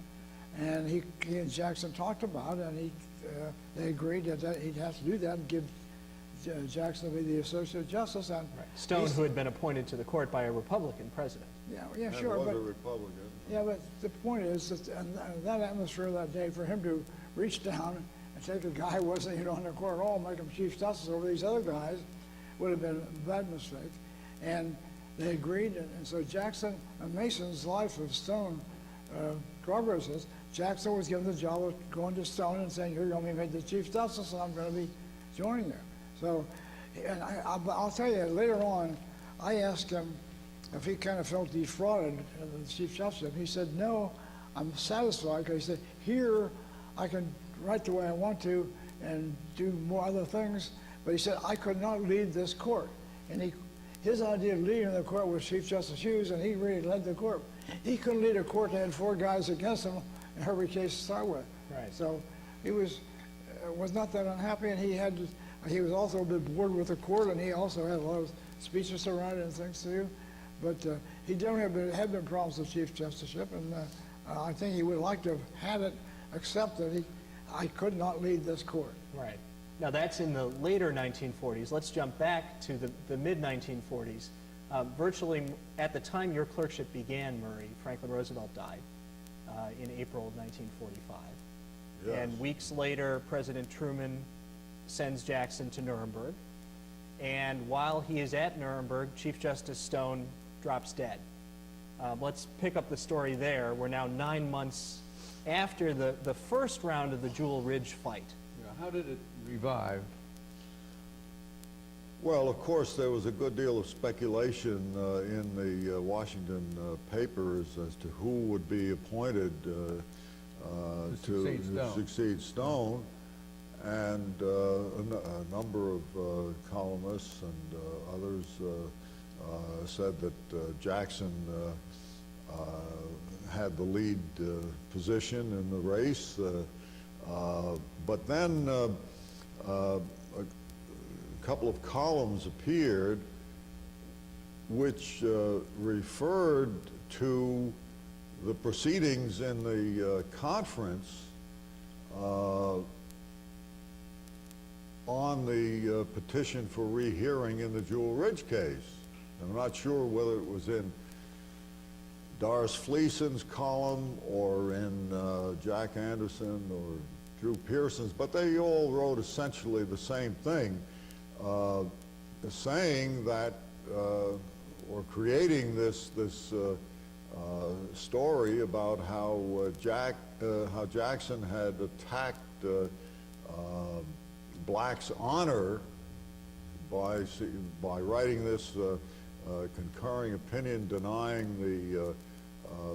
and he and Jackson talked about it, and they agreed that he'd have to do that and give Jackson to be the Associate Justice. And right. Stone, who had been appointed to the court by a Republican president. Yeah, sure. And was but, a Republican. Yeah, but the point is that in that atmosphere that day, for him to reach down and take a guy who wasn't even on the court at all, make him Chief Justice over these other guys, would have been a bad mistake. And they agreed, and so Jackson, Mason's life of Stone corroborates this. Jackson was given the job of going to Stone and saying, you're going to be made the Chief Justice, and I'm going to be joining there. So, and I'll tell you, later on, I asked him if he kind of felt defrauded, the Chief Justice, he said, no, I'm satisfied, because he said, here I can write the way I want to and do more other things, but he said, I could not lead this court. And his idea of leading the court was Chief Justice Hughes, and he really led the court. He couldn't lead a court that had 4 guys against him in every case to start with. Right. So he was not that unhappy, and he was also a bit bored with the court, and he also had a lot of speeches to write and things to do. But he definitely had been problems with Chief Justiceship, and I think he would like to have had it, except that I could not lead this court. Right. Now, that's in the later 1940s. Let's jump back to the mid-1940s. Virtually, at the time your clerkship began, Murray, Franklin Roosevelt died in April of 1945. Yes. And weeks later, President Truman sends Jackson to Nuremberg. And while he is at Nuremberg, Chief Justice Stone drops dead. Let's pick up the story there. We're now 9 months after the first round of the Jewel Ridge fight. Yeah, how did it revive? Well, of course, there was a good deal of speculation in the Washington papers as to who would be appointed to succeed Stone. And a number of columnists and others said that Jackson had the lead position in the race. But then a couple of columns appeared which referred to the proceedings in the conference on the petition for rehearing in the Jewel Ridge case. I'm not sure whether it was in Doris Fleeson's column or in Jack Anderson or Drew Pearson's, but they all wrote essentially the same thing, saying that, or creating this story about how Jackson had attacked blacks' honor by writing this concurring opinion denying the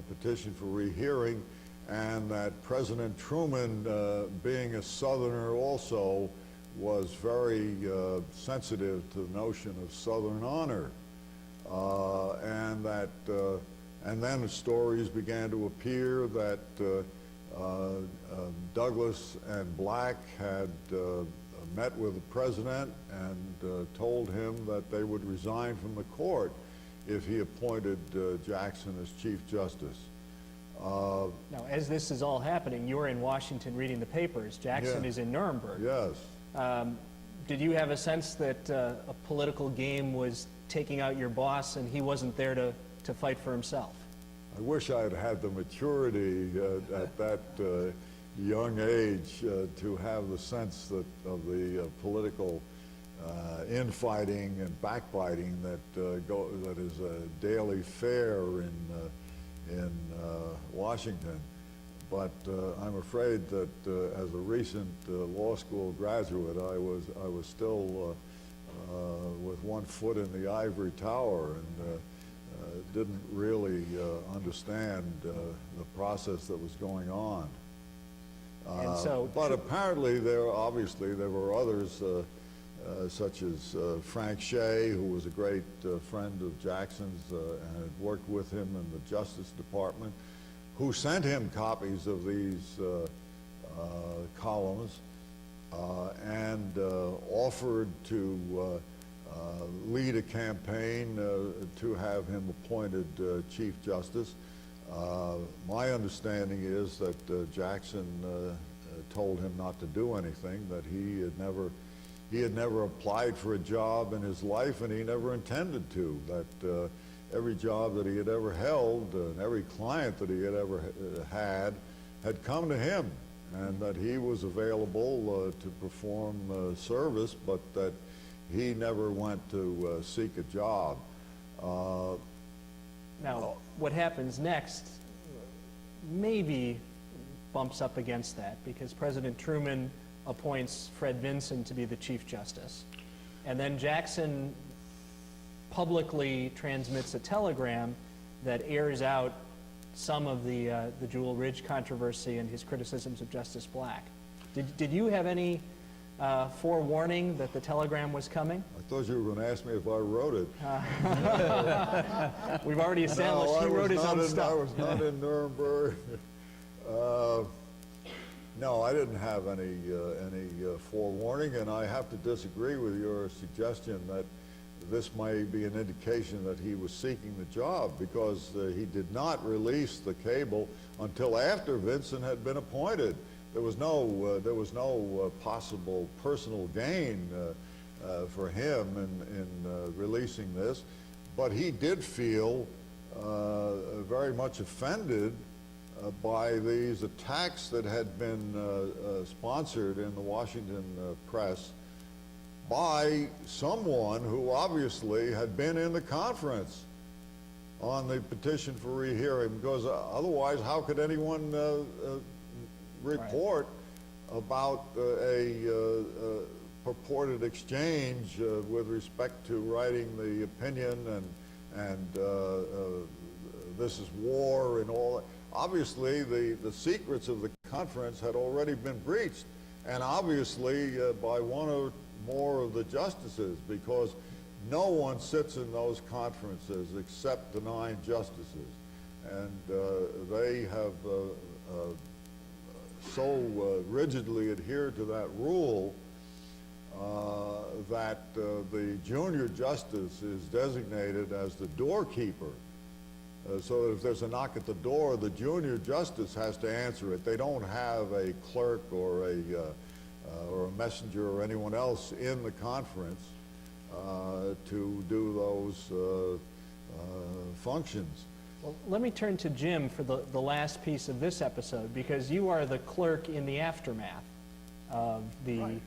petition for rehearing, and that President Truman, being a Southerner also, was very sensitive to the notion of Southern honor, and then the stories began to appear that Douglas and Black had met with the president and told him that they would resign from the court if he appointed Jackson as Chief Justice. Now, as this is all happening, you're in Washington reading the papers. Jackson Yeah. is in Nuremberg. Yes. Did you have a sense that a political game was taking out your boss and he wasn't there to fight for himself? I wish I had had the maturity at that young age to have the sense of the political infighting and backbiting that is a daily fare in Washington. But I'm afraid that as a recent law school graduate, I was still with one foot in the ivory tower and didn't really understand the process that was going on. And so, but apparently there were others such as Frank Shea, who was a great friend of Jackson's and had worked with him in the Justice Department, who sent him copies of these columns and offered to lead a campaign to have him appointed Chief Justice. My understanding is that Jackson told him not to do anything, that he had never applied for a job in his life, and he never intended to, that every job that he had ever held and every client that he had ever had come to him, and that he was available to perform service, but that he never went to seek a job. now, what happens next maybe bumps up against that, because President Truman appoints Fred Vinson to be the Chief Justice. And then Jackson publicly transmits a telegram that airs out some of the Jewel Ridge controversy and his criticisms of Justice Black. Did you have any forewarning that the telegram was coming? I thought you were going to ask me if I wrote it. We've already established he wrote his own stuff. I was not in Nuremberg. No, I didn't have any forewarning, and I have to disagree with your suggestion that this may be an indication that he was seeking the job, because he did not release the cable until after Vincent had been appointed. There was no possible personal gain for him in releasing this, but he did feel very much offended by these attacks that had been sponsored in the Washington press by someone who obviously had been in the conference on the petition for rehearing, because otherwise how could anyone report about a purported exchange with respect to writing the opinion and this is war and all that. Obviously, the secrets of the conference had already been breached, and obviously by one or more of the justices, because no one sits in those conferences except the 9 justices, and they have so rigidly adhered to that rule that the junior justice is designated as the doorkeeper. So that if there's a knock at the door, the junior justice has to answer it. They don't have a clerk or a messenger or anyone else in the conference to do those functions. Well, let me turn to Jim for the last piece of this episode, because you are the clerk in the aftermath of the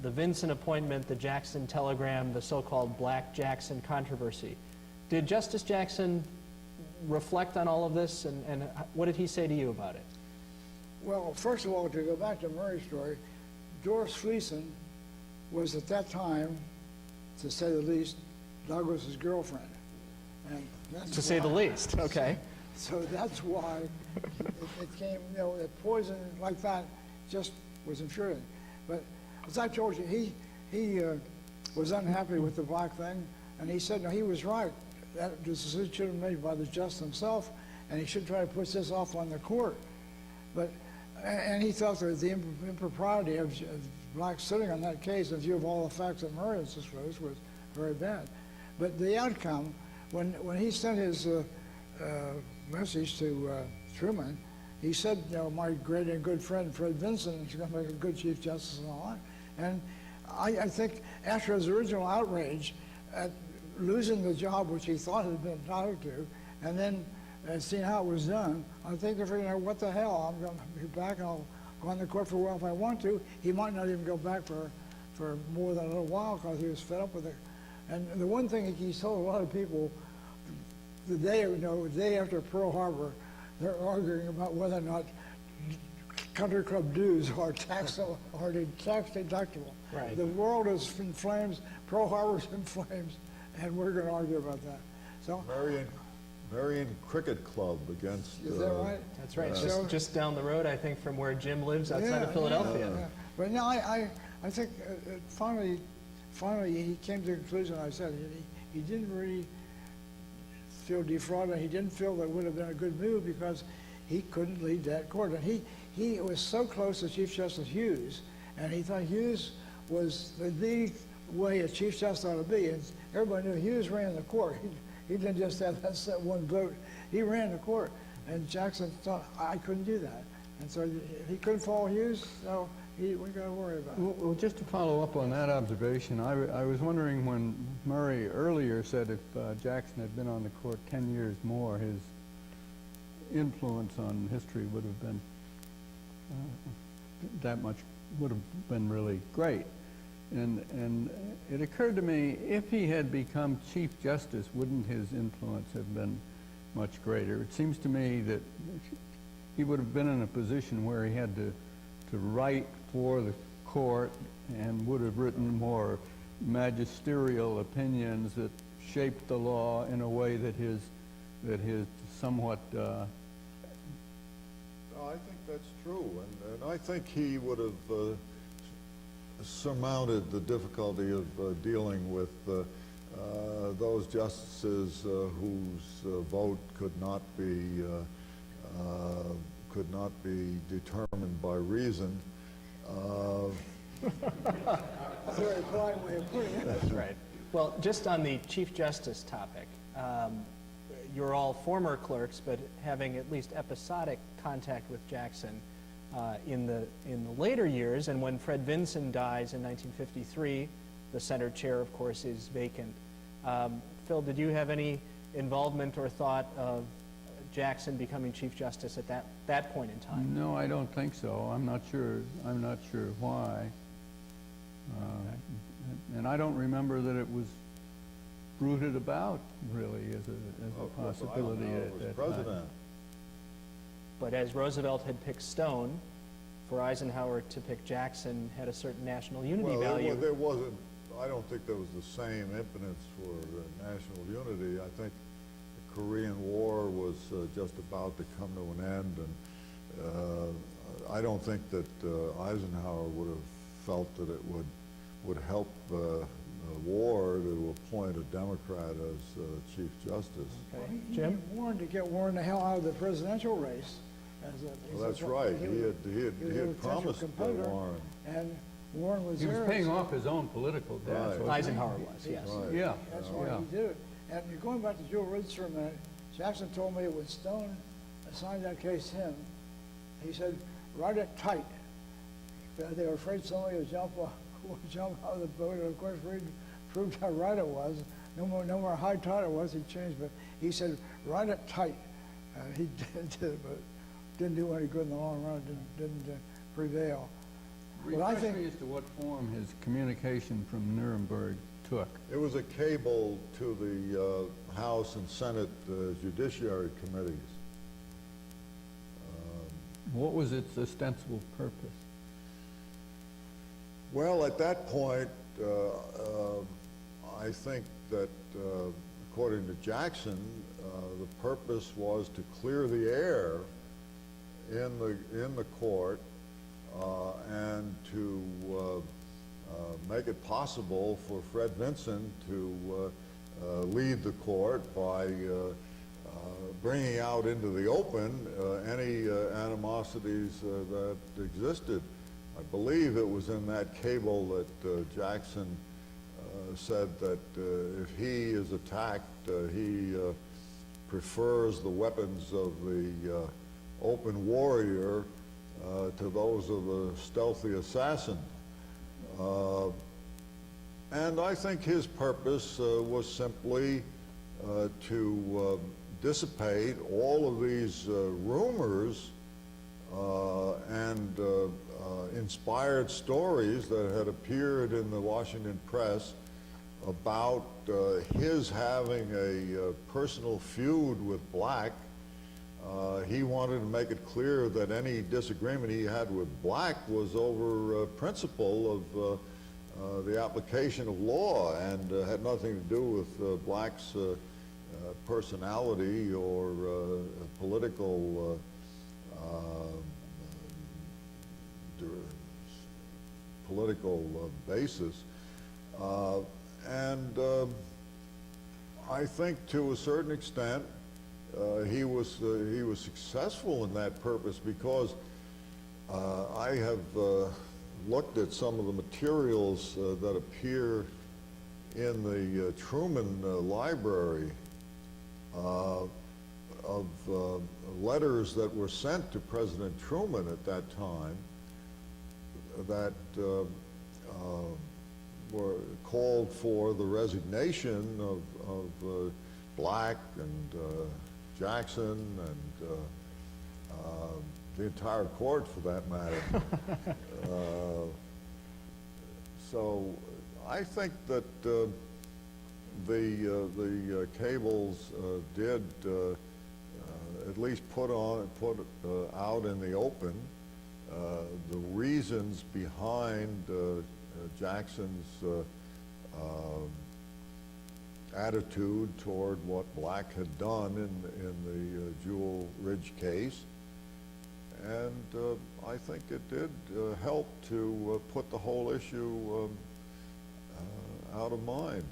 Vinson appointment, the Jackson telegram, the so-called Black Jackson controversy. Did Justice Jackson reflect on all of this, and what did he say to you about it? Well, first of all, to go back to Murray's story, Doris Fleeson was at that time, to say the least, Douglas's girlfriend. And that's To say the least, okay. So that's why it came, you know, that poison like that just was infuriating. But as I told you, he was unhappy with the black thing, and he said, no, he was right. That decision should have been made by the judge himself, and he should try to push this off on the court. But, and he thought that the impropriety of blacks sitting on that case, in view of all the facts that Murray has disclosed, was very bad. But the outcome, when he sent his message to Truman, he said, you know, my great and good friend Fred Vinson is going to make a good Chief Justice and all that. And I think after his original outrage at losing the job which he thought had been entitled to, and then seeing how it was done, I think they're figuring out, what the hell, I'm going to be back and I'll go on the court for a while if I want to. He might not even go back for more than a little while because he was fed up with it. And the one thing he told a lot of people, the day after Pearl Harbor, they're arguing about whether or not country club dues are tax deductible. Right. The world is in flames, Pearl Harbor's in flames, and we're going to argue about that. So, Marion Cricket Club against... is that right? That's right. Just down the road, I think, from where Jim lives, outside of Philadelphia. Yeah. But no, I think finally he came to the conclusion. I said he didn't really feel defrauded. He didn't feel that it would have been a good move because he couldn't lead that court. And he was so close to Chief Justice Hughes, and he thought Hughes was the way a Chief Justice ought to be. And everybody knew Hughes ran the court. He didn't just have that one vote. He ran the court. And Jackson thought, I couldn't do that. And so he couldn't follow Hughes, so we got to worry about it. Well, just to follow up on that observation, I was wondering when Murray earlier said if Jackson had been on the court 10 years more, his influence on history would have been would have been really great. And it occurred to me, if he had become Chief Justice, wouldn't his influence have been much greater? It seems to me that he would have been in a position where he had to write for the court and would have written more magisterial opinions that shaped the law in a way that his somewhat, I think that's true, and I think he would have surmounted the difficulty of dealing with those justices whose vote could not be determined by reason. Very polite way of putting it. That's right. Well, just on the Chief Justice topic, you're all former clerks, but having at least episodic contact with Jackson in the later years, and when Fred Vinson dies in 1953, the Senate chair, of course, is vacant. Phil, did you have any involvement or thought of Jackson becoming Chief Justice at that point in time? no, I don't think so. I'm not sure why. And I don't remember that it was bruited about, really, as a possibility I don't know, at it was that president. time. But as Roosevelt had picked Stone, for Eisenhower to pick Jackson had a certain national unity Well, value. there wasn't, I don't think there was the same impetus for national unity. I think the Korean War was just about to come to an end, and I don't think that Eisenhower would have felt that it would help the war to appoint a Democrat as Chief Justice. Okay. He Jim? warned to get Warren the hell out of the presidential race. Well, that's right. He had promised Warren. And Warren was He there. was paying so- off his own political debt. Right. wasn't he? Eisenhower was, yes. Right. Yeah. That's why yeah. he did it. And you're going back to Joe Ritz for a minute. Jackson told me when Stone assigned that case to him, he said, write it tight. They were afraid somebody would jump out of the boat, and of course Reed proved how right it was. No more how tight it was, he changed, but he said, write it tight. He did it, but didn't do any good in the long run, didn't prevail. But I Refresh think, me as to what form his communication from Nuremberg took. It was a cable to the House and Senate Judiciary Committees. What was its ostensible purpose? Well, at that point, I think that, according to Jackson, the purpose was to clear the air in the court and to make it possible for Fred Vinson to lead the court by bringing out into the open any animosities that existed. I believe it was in that cable that Jackson said that if he is attacked, he prefers the weapons of the open warrior to those of the stealthy assassin. And I think his purpose was simply to dissipate all of these rumors and inspired stories that had appeared in the Washington press about his having a personal feud with Black. He wanted to make it clear that any disagreement he had with Black was over principle of the application of law and had nothing to do with Black's personality or political basis. And I think to a certain extent he was successful in that purpose, because I have looked at some of the materials that appear in the Truman Library of letters that were sent to President Truman at that time that were called for the resignation of Black and Jackson and the entire court, for that matter. So I think that the cables did at least put out in the open the reasons behind Jackson's attitude toward what Black had done in the Jewel Ridge case. And I think it did help to put the whole issue out of mind.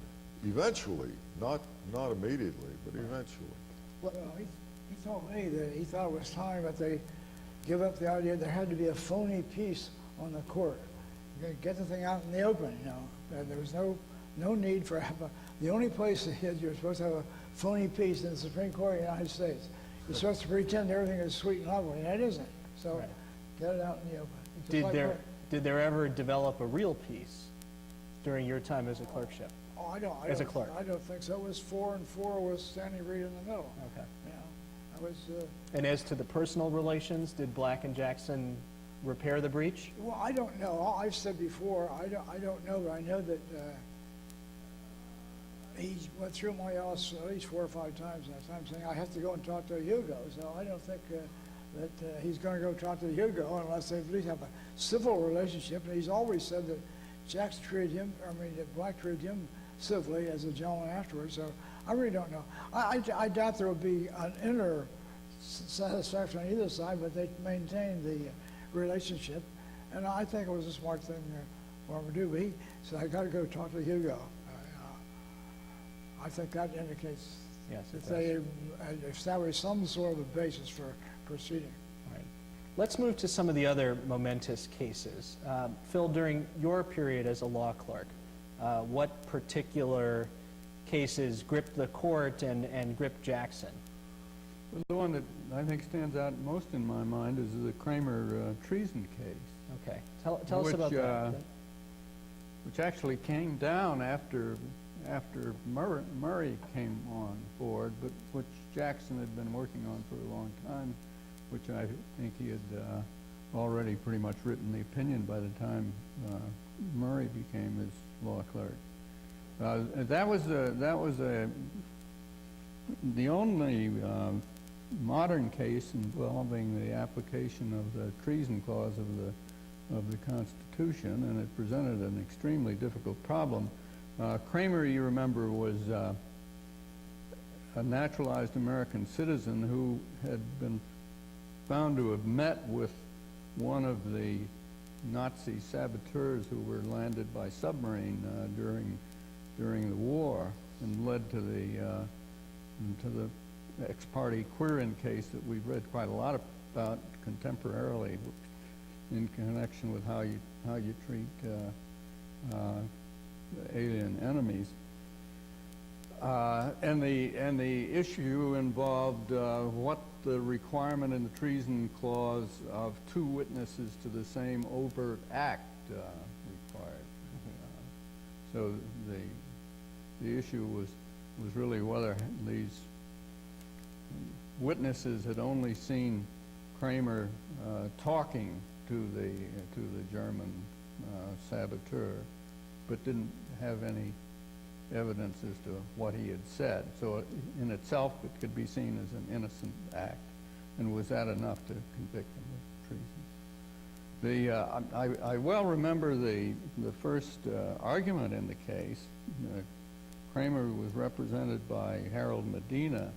Eventually, not immediately, but eventually. Well, he told me that he thought it was time that they give up the idea there had to be a phony peace on the court. You gotta get the thing out in the open, you know. And there was no need for the only place that you're supposed to have a phony peace in the Supreme Court of the United States. You're supposed to pretend everything is sweet and lovely, and it isn't. So Right. get it out in the open. Did there ever develop a real peace during your time as a clerkship? Oh, I don't. As a clerk? I don't think so. It was 4-4 with Stanley Reed in the middle. Okay. You know, I was. And as to the personal relations, did Black and Jackson repair the breach? Well, I don't know. All I've said before, I don't know, but I know that he went through my office at least 4 or 5 times that time, saying I have to go and talk to Hugo. So I don't think that he's going to go talk to Hugo unless they at least have a civil relationship. And he's always said that Jackson treated him, that Black treated him civilly as a gentleman afterwards. So I really don't know. I doubt there will be an inner satisfaction on either side, but they maintain the relationship, and I think it was a smart thing for him to do. But he said, I got to go talk to Hugo. I think that indicates Yes, it that they established some sort of a basis for proceeding. Right. Let's move to some of the other momentous cases. Phil, during your period as a law clerk, what particular cases gripped the court and gripped Jackson? Well, the one that I think stands out most in my mind is the Kramer treason case. Okay. Tell us about that. Which actually came down after Murray came on board, but which Jackson had been working on for a long time, which I think he had already pretty much written the opinion by the time Murray became his law clerk. That was the only modern case involving the application of the treason clause of the Constitution, and it presented an extremely difficult problem. Kramer, you remember, was a naturalized American citizen who had been found to have met with one of the Nazi saboteurs who were landed by submarine during the war, and led to the ex-parte Quirin case that we've read quite a lot about contemporarily in connection with how you treat alien enemies. And the issue involved what the requirement in the treason clause of 2 witnesses to the same overt act required. So the issue was really whether these witnesses had only seen Kramer talking to the German saboteur, but didn't have any evidence as to what he had said. So in itself, it could be seen as an innocent act. And was that enough to convict him of treason? I well remember the first argument in the case. Kramer was represented by Harold Medina,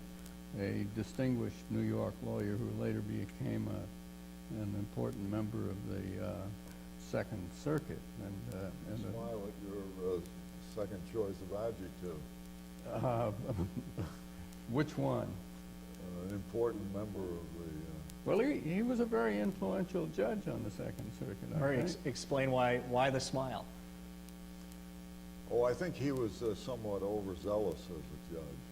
a distinguished New York lawyer who later became an important member of the Second Circuit. And Smile at your second choice of adjective. Which one? An important member of the... Well, he was a very influential judge on the Second Circuit. Murray, explain why the smile. Oh, I think he was somewhat overzealous as a judge.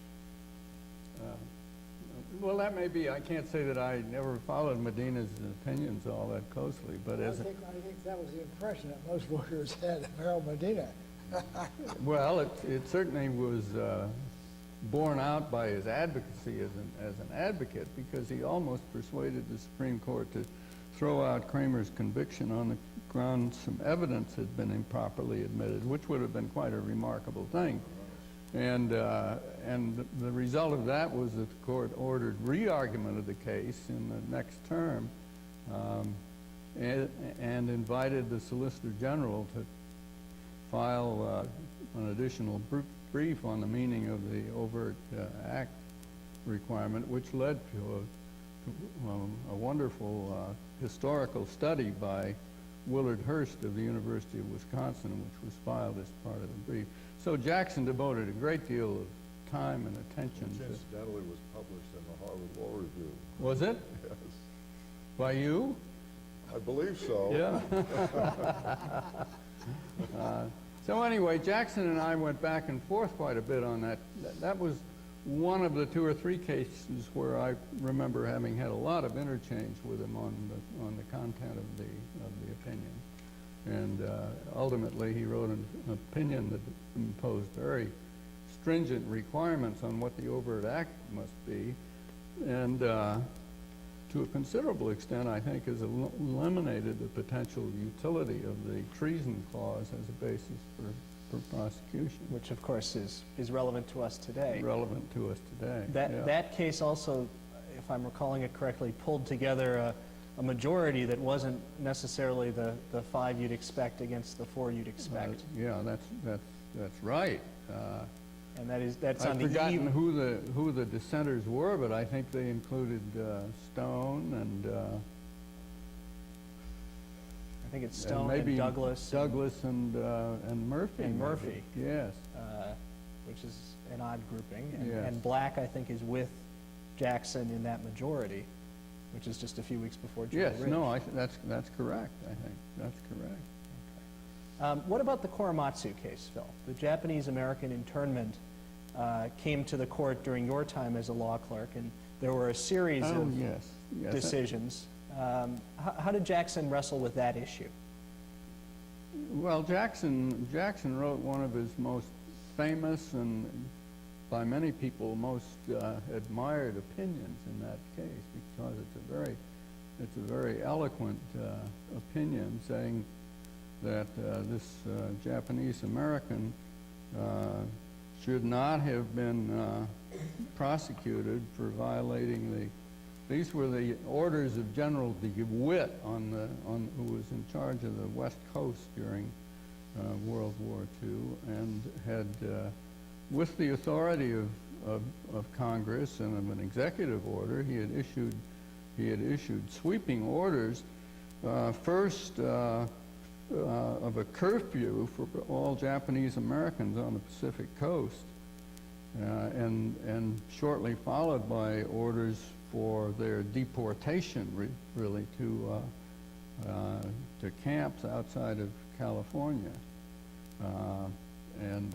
Well, that may be. I can't say that I never followed Medina's opinions all that closely, but I think that was the impression that most lawyers had of Harold Medina. well, it certainly was borne out by his advocacy as an advocate, because he almost persuaded the Supreme Court to throw out Kramer's conviction on the grounds some evidence had been improperly admitted, which would have been quite a remarkable thing. And the result of that was that the court ordered re-argument of the case in the next term, and invited the Solicitor General to file an additional brief on the meaning of the overt act requirement, which led to a wonderful historical study by Willard Hurst of the University of Wisconsin, which was filed as part of the brief. So Jackson devoted a great deal of time and attention Which to... incidentally was published in the Harvard Law Review. Was it? Yes, By you? I believe so. Yeah. So anyway, Jackson and I went back and forth quite a bit on that. That was one of the 2 or 3 cases where I remember having had a lot of interchange with him on the content of the opinion. And ultimately, he wrote an opinion that imposed very stringent requirements on what the overt act must be, and to a considerable extent, I think, has eliminated the potential utility of the treason clause as a basis for prosecution. Which, of course, is relevant to us today. Relevant to us today. Yeah. That case also, if I'm recalling it correctly, pulled together a majority that wasn't necessarily the 5 you'd expect against the 4 you'd expect. Yeah, that's right. And that's I've on the forgotten eve. who the dissenters were, but I think they included Stone and I think it's Stone maybe and Douglas. Douglas and Murphy. And maybe. Murphy. Yes. Which is an odd grouping. And, Yes. and Black, I think, is with Jackson in that majority, which is just a few weeks before Joe Yes. Ridge. No, that's correct. I think that's correct. What about the Korematsu case, Phil? The Japanese-American internment came to the court during your time as a law clerk, and there were a series of Yes. decisions. How did Jackson wrestle with that issue? Well, Jackson wrote one of his most famous and by many people most admired opinions in that case, because it's a very eloquent opinion, saying that this Japanese American should not have been prosecuted for violating these were the orders of General DeWitt who was in charge of the West Coast during World War II, and had, with the authority of Congress and of an executive order, he had issued sweeping orders, first of a curfew for all Japanese Americans on the Pacific Coast, and shortly followed by orders for their deportation, really, to camps outside of California, and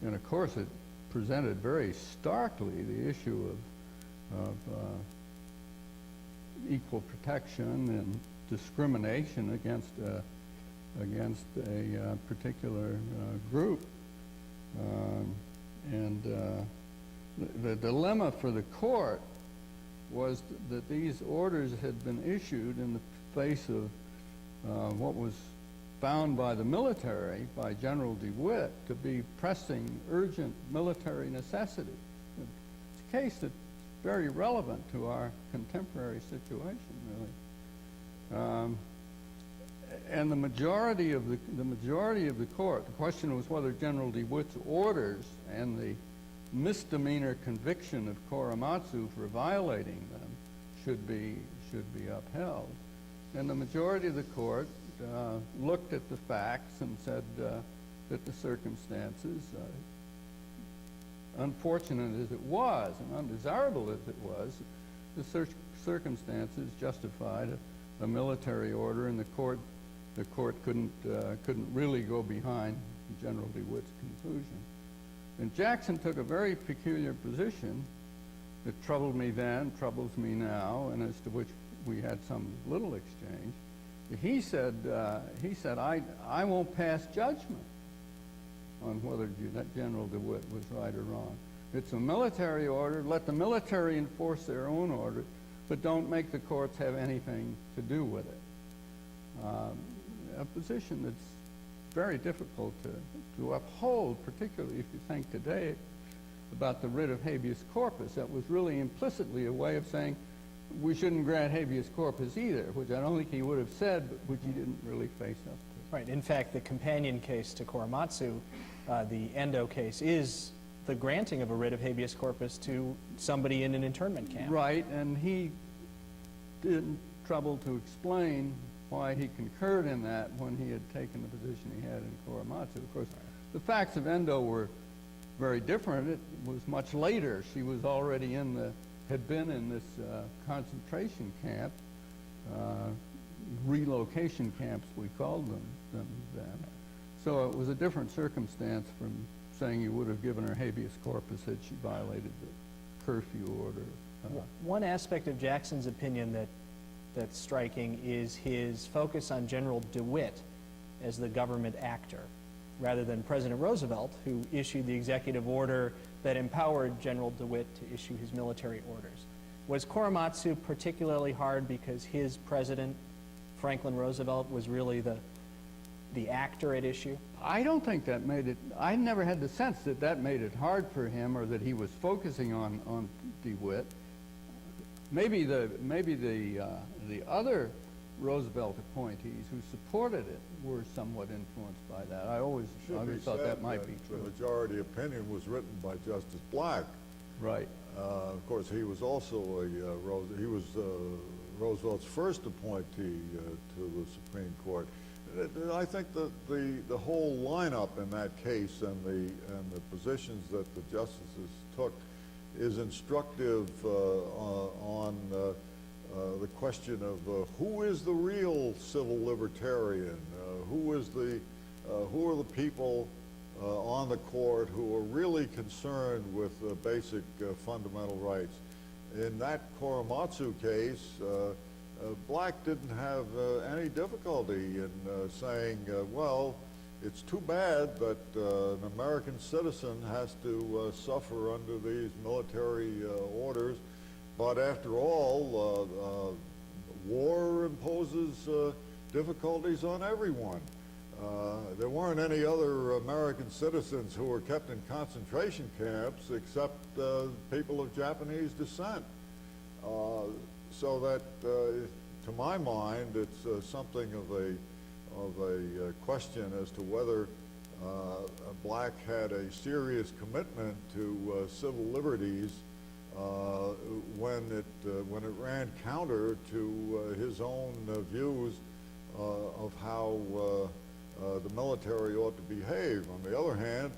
of course it presented very starkly the issue of equal protection and discrimination against a particular group, and the dilemma for the court was that these orders had been issued in the face of what was found by the military, by General DeWitt, to be pressing, urgent military necessity. It's a case that's very relevant to our contemporary situation, really. And the majority of the court, the question was whether General DeWitt's orders and the misdemeanor conviction of Korematsu for violating them should be upheld. And the majority of the court looked at the facts and said that the circumstances, unfortunate as it was and undesirable as it was, the circumstances justified a military order, and the court couldn't really go behind General DeWitt's conclusion. And Jackson took a very peculiar position that troubled me then, troubles me now, and as to which we had some little exchange. He said, I won't pass judgment on whether General DeWitt was right or wrong. It's a military order. Let the military enforce their own order, but don't make the courts have anything to do with it. A position that's very difficult to uphold, particularly if you think today about the writ of habeas corpus. That was really implicitly a way of saying we shouldn't grant habeas corpus either, which I don't think he would have said, but which he didn't really face up to. Right. In fact, the companion case to Korematsu, the Endo case, is the granting of a writ of habeas corpus to somebody in an internment camp. Right, and he didn't trouble to explain why he concurred in that when he had taken the position he had in Korematsu. Of course, the facts of Endo were very different. It was much later. She was already had been in this concentration camp, relocation camps we called them then. So it was a different circumstance from saying you would have given her habeas corpus had she violated the curfew order. One aspect of Jackson's opinion that's striking is his focus on General DeWitt as the government actor, rather than President Roosevelt, who issued the executive order that empowered General DeWitt to issue his military orders. Was Korematsu particularly hard because his president, Franklin Roosevelt, was really the actor at issue? I don't think that made it, I never had the sense that that made it hard for him or that he was focusing on DeWitt. Maybe the other Roosevelt appointees who supported it were somewhat influenced by that. I always thought that might be true. The majority opinion was written by Justice Black. Right. Of course, he was also Roosevelt's first appointee to the Supreme Court. I think the whole lineup in that case and the positions that the justices took is instructive on the question of who is the real civil libertarian, who are the people on the court who are really concerned with basic fundamental rights. In that Korematsu case, Black didn't have any difficulty in saying, well, it's too bad that an American citizen has to suffer under these military orders, but after all, war imposes difficulties on everyone. There weren't any other American citizens who were kept in concentration camps except people of Japanese descent. So that, to my mind, it's something of a question as to whether Black had a serious commitment to civil liberties when it ran counter to his own views of how the military ought to behave. On the other hand,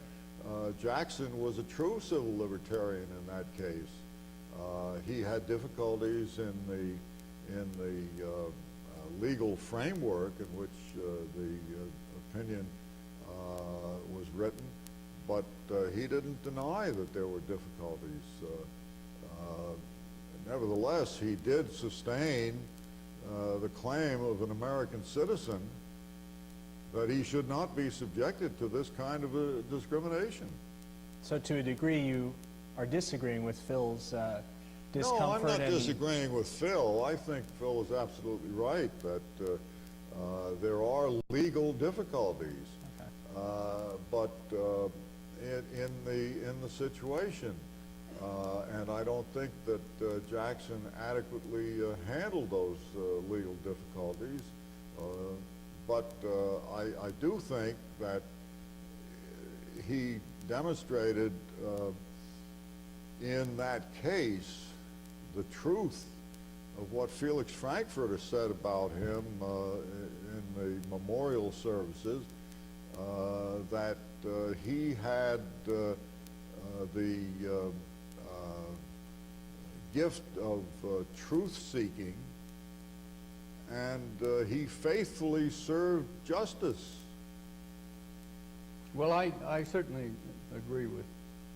Jackson was a true civil libertarian in that case. He had difficulties in the legal framework in which the opinion was written, but he didn't deny that there were difficulties. Nevertheless, he did sustain the claim of an American citizen that he should not be subjected to this kind of discrimination. So to a degree, you are disagreeing with Phil's discomfort. No, I'm not disagreeing with Phil. I think Phil is absolutely right that there are legal difficulties, but in the situation, and I don't think that Jackson adequately handled those legal difficulties. But I do think that he demonstrated in that case the truth of what Felix Frankfurter said about him in the memorial services, that he had the gift of truth-seeking, and he faithfully served justice. Well, I certainly agree with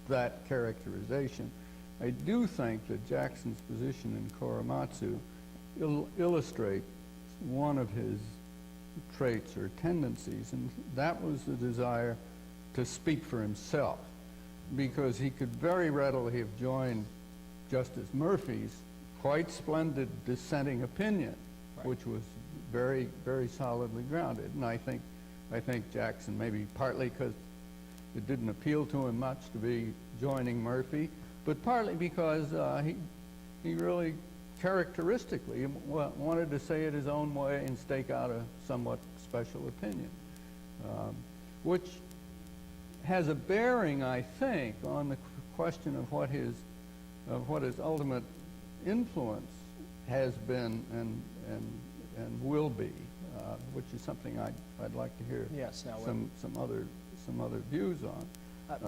that characterization. I do think that Jackson's position in Korematsu illustrates one of his traits or tendencies, and that was the desire to speak for himself, because he could very readily have joined Justice Murphy's quite splendid dissenting opinion, which was very, very solidly grounded. And I think Jackson, maybe partly because it didn't appeal to him much to be joining Murphy, but partly because he really characteristically wanted to say it his own way and stake out a somewhat special opinion. which has a bearing, I think, on the question of what his ultimate influence has been and will be, which is something I'd like to hear Yes, now, some other views on.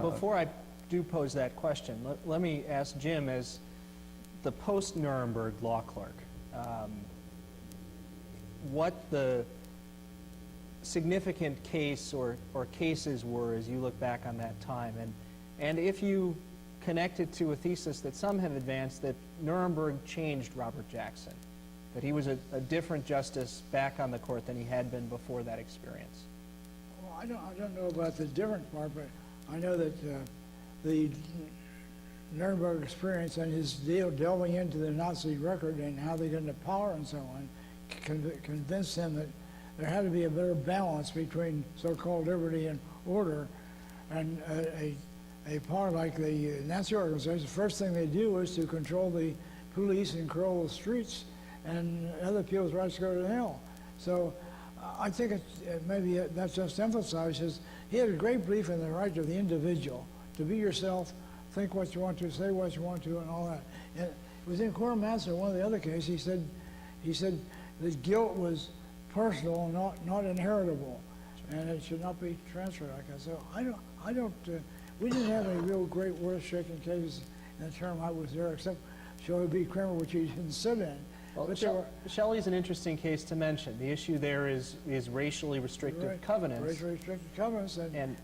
before I do pose that question, let me ask Jim, as the post-Nuremberg law clerk, what the significant case or cases were as you look back on that time, and if you connect it to a thesis that some have advanced that Nuremberg changed Robert Jackson, that he was a different justice back on the court than he had been before that experience. Well, I don't know about the different part, but I know that the Nuremberg experience and his delving into the Nazi record and how they got into power and so on convinced him that there had to be a better balance between so-called liberty and order. And a power like the Nazi organization, the first thing they do is to control the police and control the streets, and other people's rights go to hell. So I think maybe that just emphasizes he had a great belief in the right of the individual to be yourself, think what you want to, say what you want to, and all that. And it was in Korematsu, one of the other cases, he said that guilt was personal, not inheritable, and it should not be transferred like that. So I don't. We didn't have any real great worth-shaking cases in the term I was there, except Shelley B. Kramer, which he didn't sit in. Well, But there were Shelley's an interesting case to mention. The issue there is racially restrictive Right. covenants. racially restricted covenants, And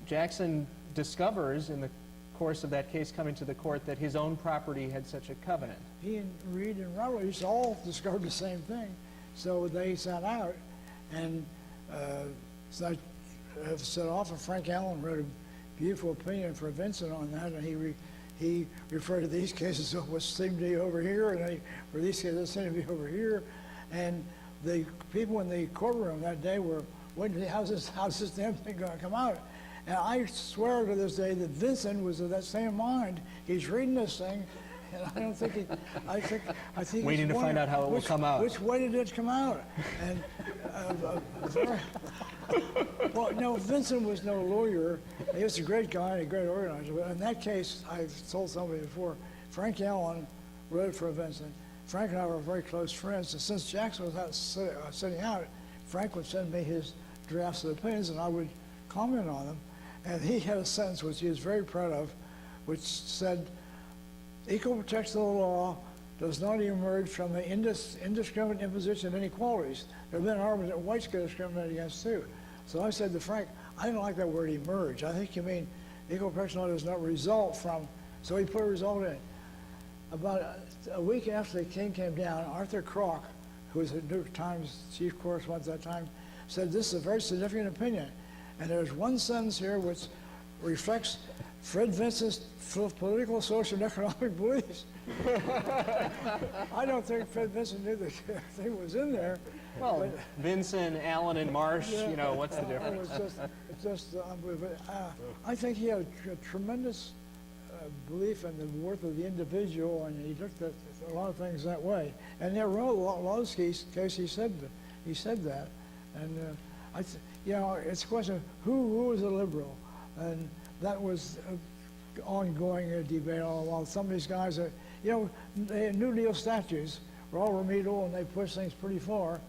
Jackson discovers in the course of that case coming to the court that his own property had such a covenant. he and Reed and Routledge all discovered the same thing. So they sat out, and so I have set off, and Frank Allen wrote a beautiful opinion for Vincent on that, and he referred to these cases of what seemed to be over here, and for these cases that seemed to be over here. And the people in the courtroom that day were wondering, how's this damn thing going to come out? And I swear to this day that Vincent was of that same mind. He's reading this thing, and I don't think I think Waiting he's to find wondering out how it will come out. Which way did it come out? And well, no, Vincent was no lawyer. He was a great guy and a great organizer. But in that case, I've told somebody before, Frank Allen wrote for Vincent. Frank and I were very close friends, and since Jackson was out sitting out, Frank would send me his drafts of opinions, and I would comment on them. And he had a sentence which he was very proud of, which said, equal protection of the law does not emerge from the indiscriminate imposition of inequalities. There have been arguments that whites get discriminated against too. So I said to Frank, I didn't like that word emerge. I think you mean equal protection law does not result from, so he put a result in. About a week after the king came down, Arthur Kroc, who was the New York Times chief correspondent at that time, said this is a very significant opinion. And there's one sentence here which reflects Fred Vincent's political, social, and economic beliefs. I don't think Fred Vincent knew the thing was in there. Well, but, Vincent, Allen, and Marsh, yeah, you know, what's the difference? It's just unbelievable. I think he had a tremendous belief in the worth of the individual, and he looked at a lot of things that way. And there were a lot of case he said that, and you know, it's a question of who is a liberal, and that was an ongoing debate all along. Some of these guys that, you know, the New Deal statutes were all remedial and they pushed things pretty far,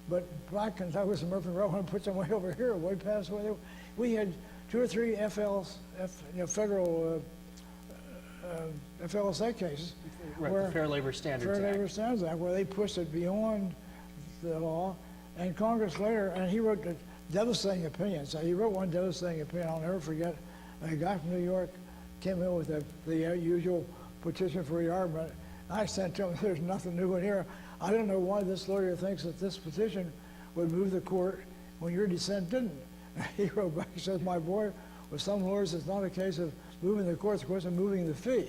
but back in Douglas and Murphy Rowan put them way over here, way past where we had 2 or 3 federal FLSA cases. Right, where the Fair Labor Standards Fair Act. Labor Standards Act, where they pushed it beyond the law, and Congress later, and he wrote the devastating opinions. He wrote one devastating opinion I'll never forget. A guy from New York came in with the usual petition for rearmament. I sent to him, there's nothing new in here. I don't know why this lawyer thinks that this petition would move the court when your dissent didn't. He wrote back, he says, my boy, with some lawyers, it's not a case of moving the court, it's a question of moving the fee.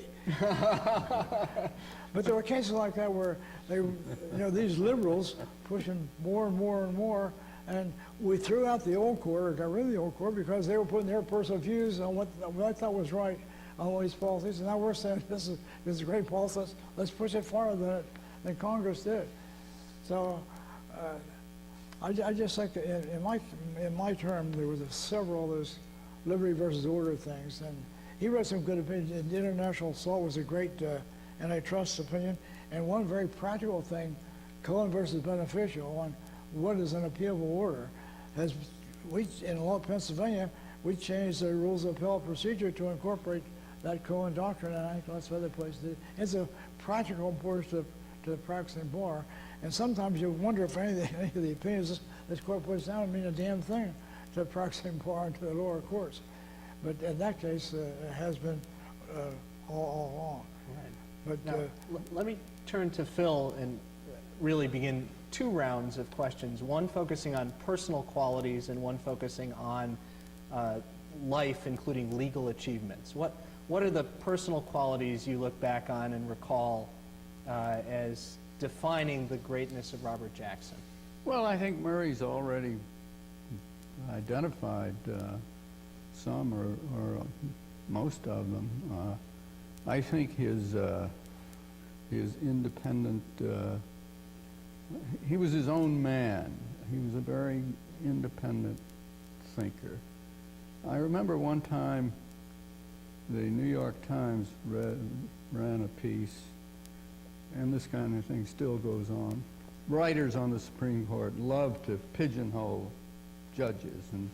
But there were cases like that where they, you know, these liberals pushing more and more and more, and we threw out the old court, or got rid of the old court, because they were putting their personal views on what I thought was right on all these policies. And now we're saying this is great policy. Let's push it farther than Congress did. So I just think that in my term, there was several of those liberty versus order things, and he wrote some good opinions. The international assault was a great antitrust opinion, and one very practical thing, Cohen versus Beneficial, on what is an appealable order, in law Pennsylvania, we changed the rules of appellate procedure to incorporate that Cohen doctrine, and I think lots of other places did. It's a practical importance to the practicing bar, and sometimes you wonder if any of the opinions this court puts down mean a damn thing to the practicing bar and to the lower courts. But in that case, it has been all along. Right. But Now, let me turn to Phil and really begin two rounds of questions, one focusing on personal qualities and one focusing on life, including legal achievements. What are the personal qualities you look back on and recall as defining the greatness of Robert Jackson? Well, I think Murray's already identified some or most of them. I think his independent, he was his own man. He was a very independent thinker. I remember one time the New York Times ran a piece, and this kind of thing still goes on. Writers on the Supreme Court love to pigeonhole judges and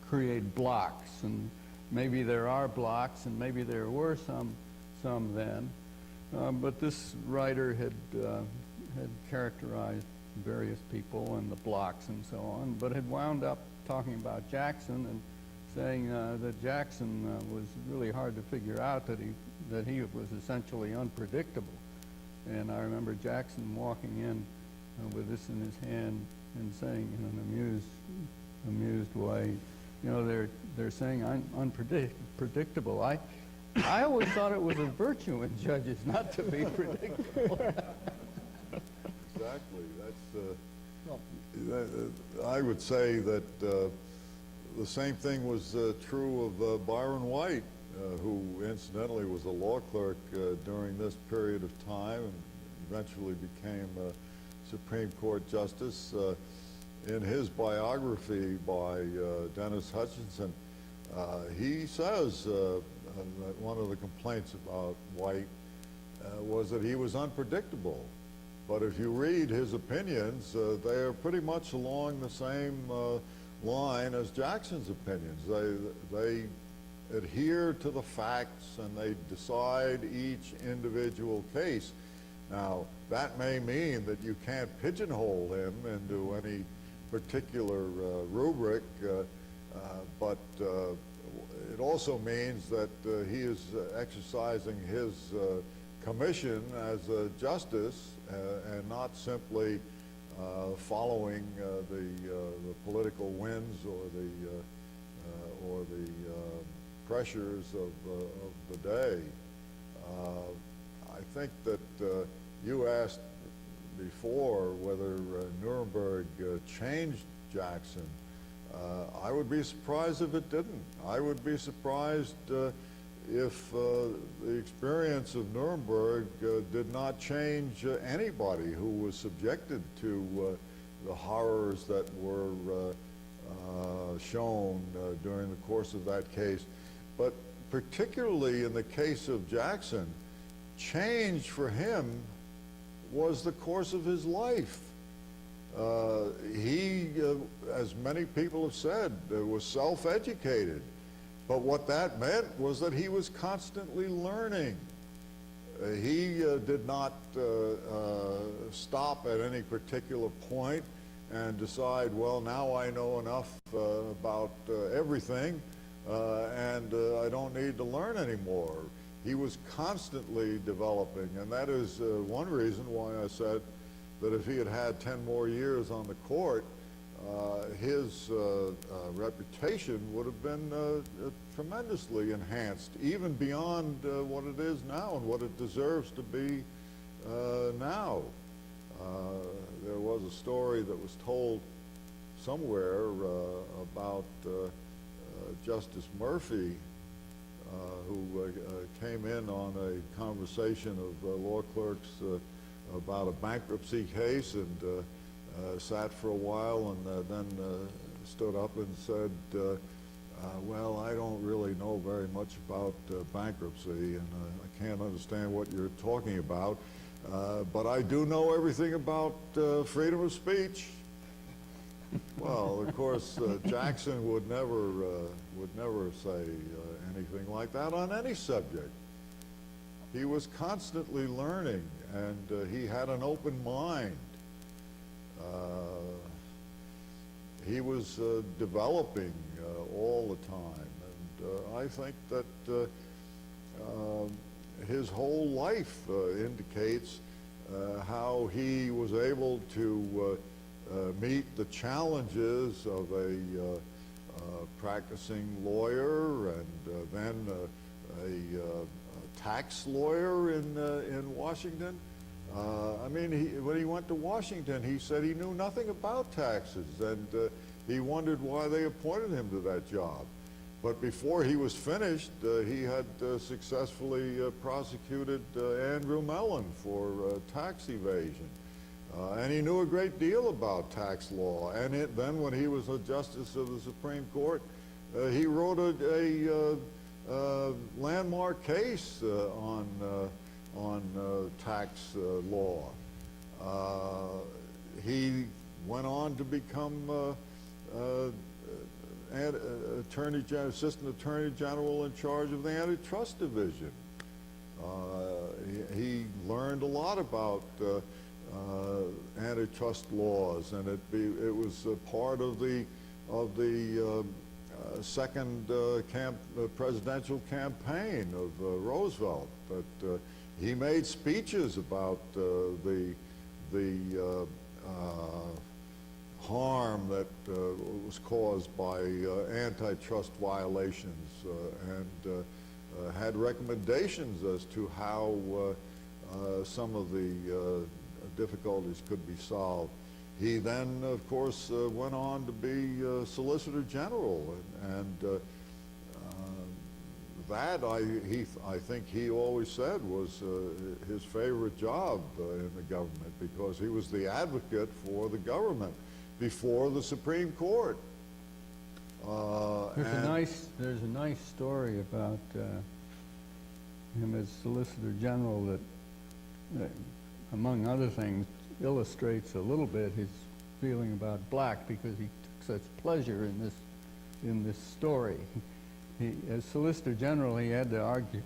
create blocks, and maybe there are blocks, and maybe there were some then. But this writer had characterized various people and the blocks and so on, but had wound up talking about Jackson and saying that Jackson was really hard to figure out, that he was essentially unpredictable. And I remember Jackson walking in with this in his hand and saying in an amused way, you know, they're saying I'm unpredictable. I always thought it was a virtue in judges not to be predictable. Exactly. I would say that the same thing was true of Byron White, who incidentally was a law clerk during this period of time and eventually became a Supreme Court justice. In his biography by Dennis Hutchinson, he says that one of the complaints about White was that he was unpredictable. But if you read his opinions, they are pretty much along the same line as Jackson's opinions. They adhere to the facts and they decide each individual case. Now, that may mean that you can't pigeonhole him into any particular rubric, but it also means that he is exercising his commission as a justice and not simply following the political winds or the pressures of the day. I think that you asked before whether Nuremberg changed Jackson. I would be surprised if it didn't. I would be surprised if the experience of Nuremberg did not change anybody who was subjected to the horrors that were shown during the course of that case. But particularly in the case of Jackson, change for him was the course of his life. He, as many people have said, was self-educated. But what that meant was that he was constantly learning. He did not stop at any particular point and decide, well, now I know enough about everything and I don't need to learn anymore. He was constantly developing, and that is one reason why I said that if he had had 10 more years on the court, his reputation would have been tremendously enhanced, even beyond what it is now and what it deserves to be now. There was a story that was told somewhere about Justice Murphy, who came in on a conversation of law clerks about a bankruptcy case, and sat for a while, and then stood up and said, well, I don't really know very much about bankruptcy, and I can't understand what you're talking about, but I do know everything about freedom of speech. Well, of course, Jackson would never say anything like that on any subject. He was constantly learning, and he had an open mind. He was developing all the time, and I think that his whole life indicates how he was able to meet the challenges of a practicing lawyer, and then a tax lawyer in Washington. I mean, when he went to Washington, he said he knew nothing about taxes, and he wondered why they appointed him to that job. But before he was finished, he had successfully prosecuted Andrew Mellon for tax evasion. And he knew a great deal about tax law. And then when he was a justice of the Supreme Court, he wrote a landmark case on tax law. He went on to become Assistant Attorney General in charge of the Antitrust Division. He learned a lot about antitrust laws, and it was a part of the second presidential campaign of Roosevelt. But he made speeches about the harm that was caused by antitrust violations, and had recommendations as to how some of the difficulties could be solved. He then, of course, went on to be Solicitor General, and that I think he always said was his favorite job in the government, because he was the advocate for the government before the Supreme Court. There's a nice story about him as Solicitor General that, among other things, illustrates a little bit his feeling about black, because he took such pleasure in this story. As Solicitor General, he had to argue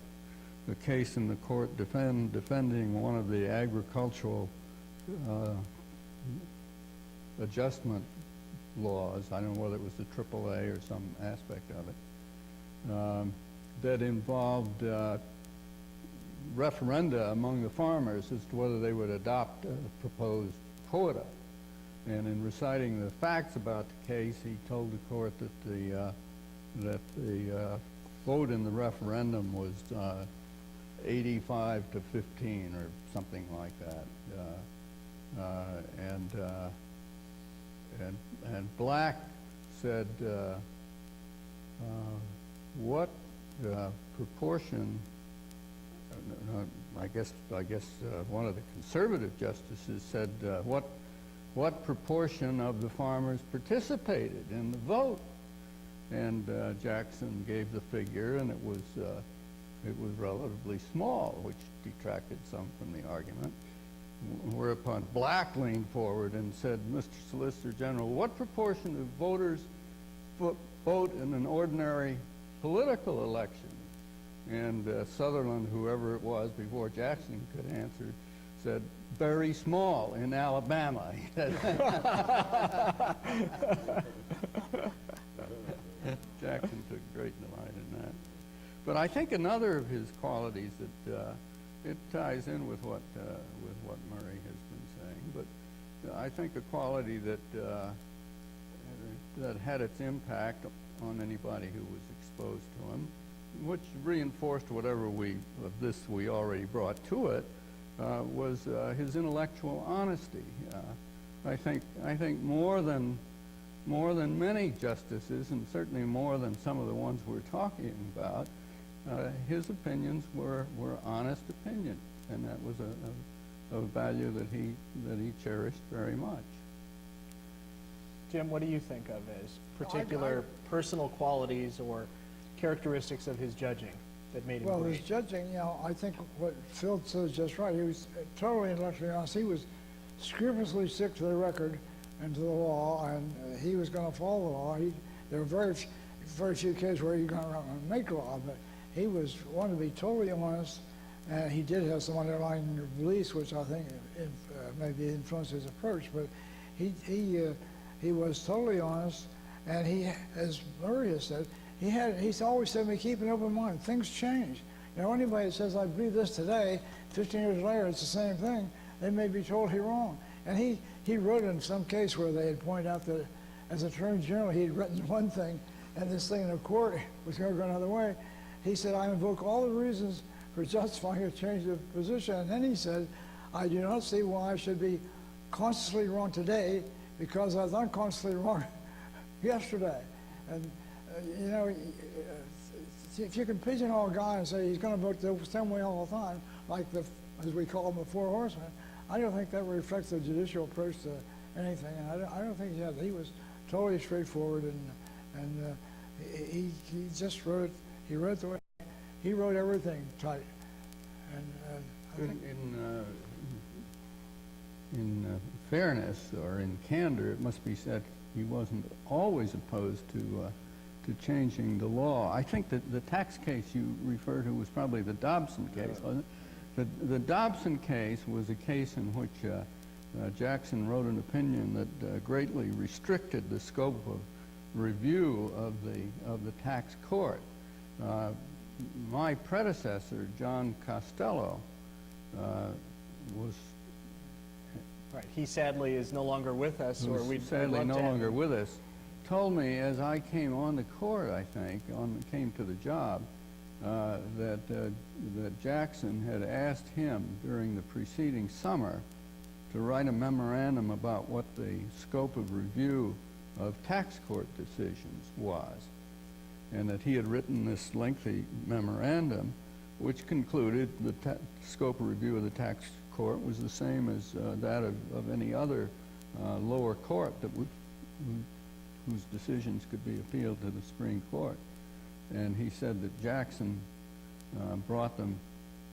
the case in the court defending one of the agricultural adjustment laws. I don't know whether it was the AAA or some aspect of it, that involved referenda among the farmers as to whether they would adopt a proposed quota. And in reciting the facts about the case, he told the court that the vote in the referendum was 85 to 15 or something like that. And Black said, what proportion, I guess one of the conservative justices said, what proportion of the farmers participated in the vote? And Jackson gave the figure, and it was relatively small, which detracted some from the argument. Whereupon Black leaned forward and said, Mr. Solicitor General, what proportion of voters vote in an ordinary political election? And Sutherland, whoever it was before Jackson could answer, said, very small in Alabama. Jackson took great delight in that. But I think another of his qualities that it ties in with what Murray has been saying, but I think a quality that had its impact on anybody who was exposed to him, which reinforced whatever we already brought to it, was his intellectual honesty. I think more than many justices, and certainly more than some of the ones we're talking about, his opinions were honest opinions, and that was a value that he cherished very much. Jim, what do you think of as particular personal qualities or characteristics of his judging that made him Well, great? his judging, I think what Phil says is just right. He was totally intellectually honest. He was scrupulously stick to the record and to the law, and he was going to follow the law. There were very few cases where you're going to make law, but he was wanted to be totally honest, and he did have some underlying beliefs, which I think maybe influenced his approach. But he was totally honest, and he, as Murray has said, he's always said to me, keep an open mind. Things change. Anybody that says, I believe this today, 15 years later, it's the same thing, they may be totally wrong. And he wrote in some case where they had pointed out that as Attorney General, he had written one thing, and this thing in the court was going to go another way. He said, I invoke all the reasons for justifying a change of position. And then he said, I do not see why I should be constantly wrong today because I was unconsciously wrong yesterday. And if you can pigeonhole a guy and say he's going to vote the same way all the time, like as we call them, the four horsemen, I don't think that reflects the judicial approach to anything. And I don't think he was totally straightforward, and he just wrote. He wrote the way he wrote everything tight. And I think in fairness or in candor, it must be said he wasn't always opposed to changing the law. I think that the tax case you refer to was probably the Dobson case, wasn't it? The Dobson case was a case in which Jackson wrote an opinion that greatly restricted the scope of review of the tax court. My predecessor, John Costello, was Right. He sadly is no longer with us, or we'd sadly love no to have longer him. with us, told me as I came on the court, I think, came to the job, that Jackson had asked him during the preceding summer to write a memorandum about what the scope of review of tax court decisions was, and that he had written this lengthy memorandum which concluded the scope of review of the tax court was the same as that of any other lower court that whose decisions could be appealed to the Supreme Court. And he said that Jackson brought the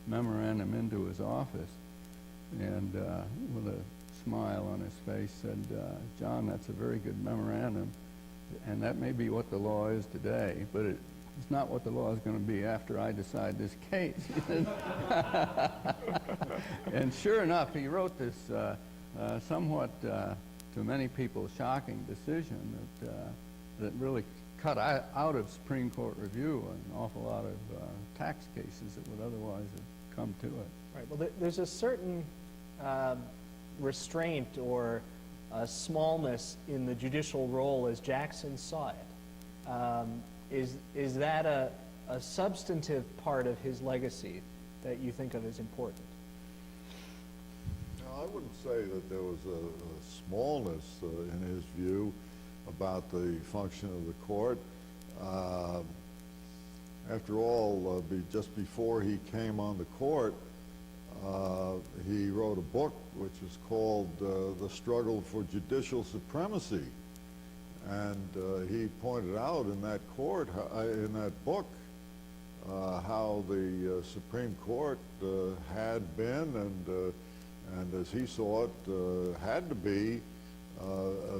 memorandum into his office and with a smile on his face said, John, that's a very good memorandum, and that may be what the law is today, but it's not what the law is going to be after I decide this case. And sure enough, he wrote this somewhat, to many people, shocking decision that really cut out of Supreme Court review an awful lot of tax cases that would otherwise have come to it. Right. Well, there's a certain restraint or smallness in the judicial role as Jackson saw it. Is that a substantive part of his legacy that you think of as important? No, I wouldn't say that there was a smallness in his view about the function of the court. After all, just before he came on the court, he wrote a book which was called The Struggle for Judicial Supremacy. And he pointed out in that book, how the Supreme Court had been and as he saw it, had to be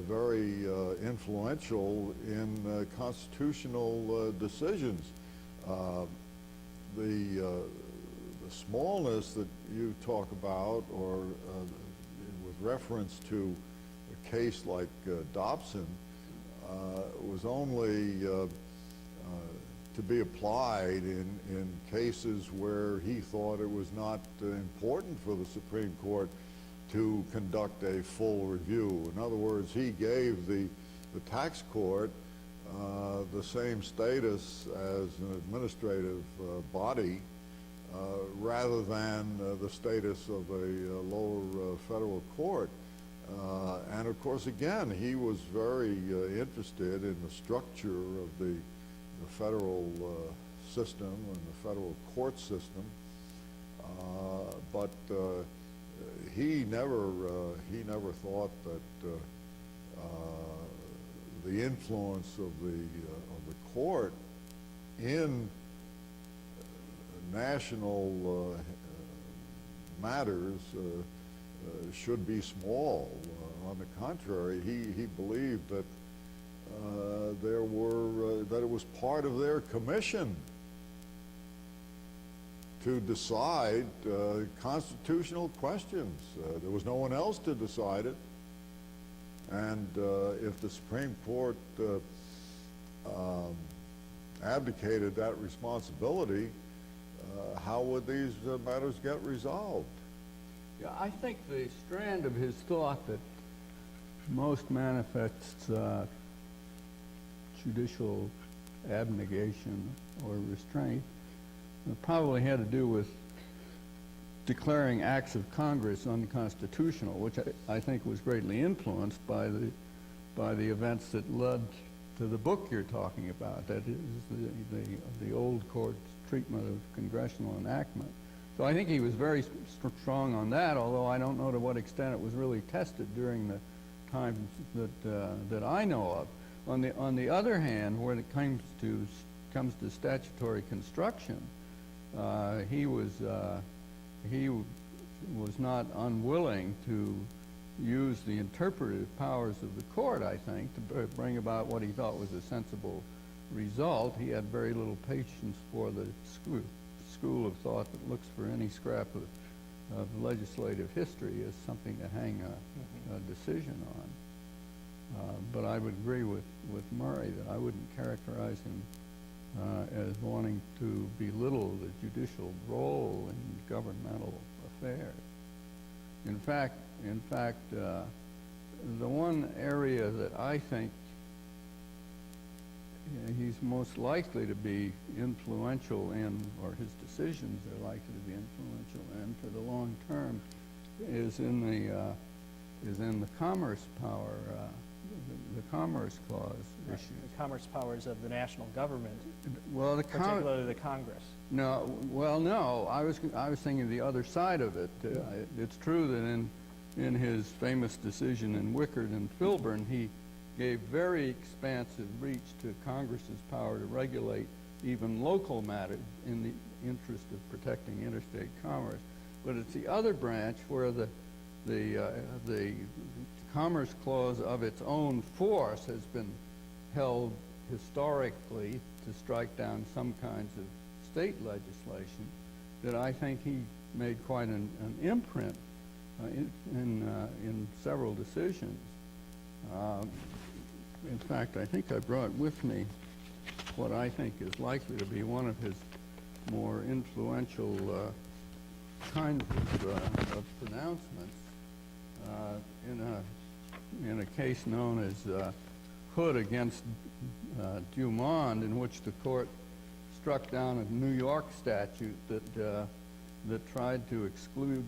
very influential in constitutional decisions. The smallness that you talk about, or with reference to a case like Dobson, was only to be applied in cases where he thought it was not important for the Supreme Court to conduct a full review. In other words, he gave the tax court the same status as an administrative body rather than the status of a lower federal court. And of course, again, he was very interested in the structure of the federal system and the federal court system, but he never thought that the influence of the court in national matters should be small. On the contrary, he believed that that it was part of their commission to decide constitutional questions. There was no one else to decide it. And if the Supreme Court abdicated that responsibility, how would these matters get resolved? Yeah, I think the strand of his thought that most manifests judicial abnegation or restraint probably had to do with declaring acts of Congress unconstitutional, which I think was greatly influenced by the events that led to the book you're talking about. That is the old court's treatment of congressional enactment. So I think he was very strong on that, although I don't know to what extent it was really tested during the times that I know of. On the other hand, when it comes to statutory construction, he was not unwilling to use the interpretive powers of the court, I think, to bring about what he thought was a sensible result. He had very little patience for the school of thought that looks for any scrap of legislative history as something to hang a decision on. But I would agree with Murray that I wouldn't characterize him as wanting to belittle the judicial role in governmental affairs. In fact, the one area that I think he's most likely to be influential in, or his decisions are likely to be influential in for the long term, is in the commerce power, the Commerce Clause issue. The commerce powers of the national government, Well, particularly the Congress. No, well, no. I was thinking the other side of it. It's true that in his famous decision in Wickard and Filburn, he gave very expansive reach to Congress's power to regulate even local matters in the interest of protecting interstate commerce. But it's the other branch where the Commerce Clause of its own force has been held historically to strike down some kinds of state legislation that I think he made quite an imprint in several decisions. In fact, I think I brought with me what I think is likely to be one of his more influential kinds of pronouncements in a case known as Hood against Dumond, in which the court struck down a New York statute that tried to exclude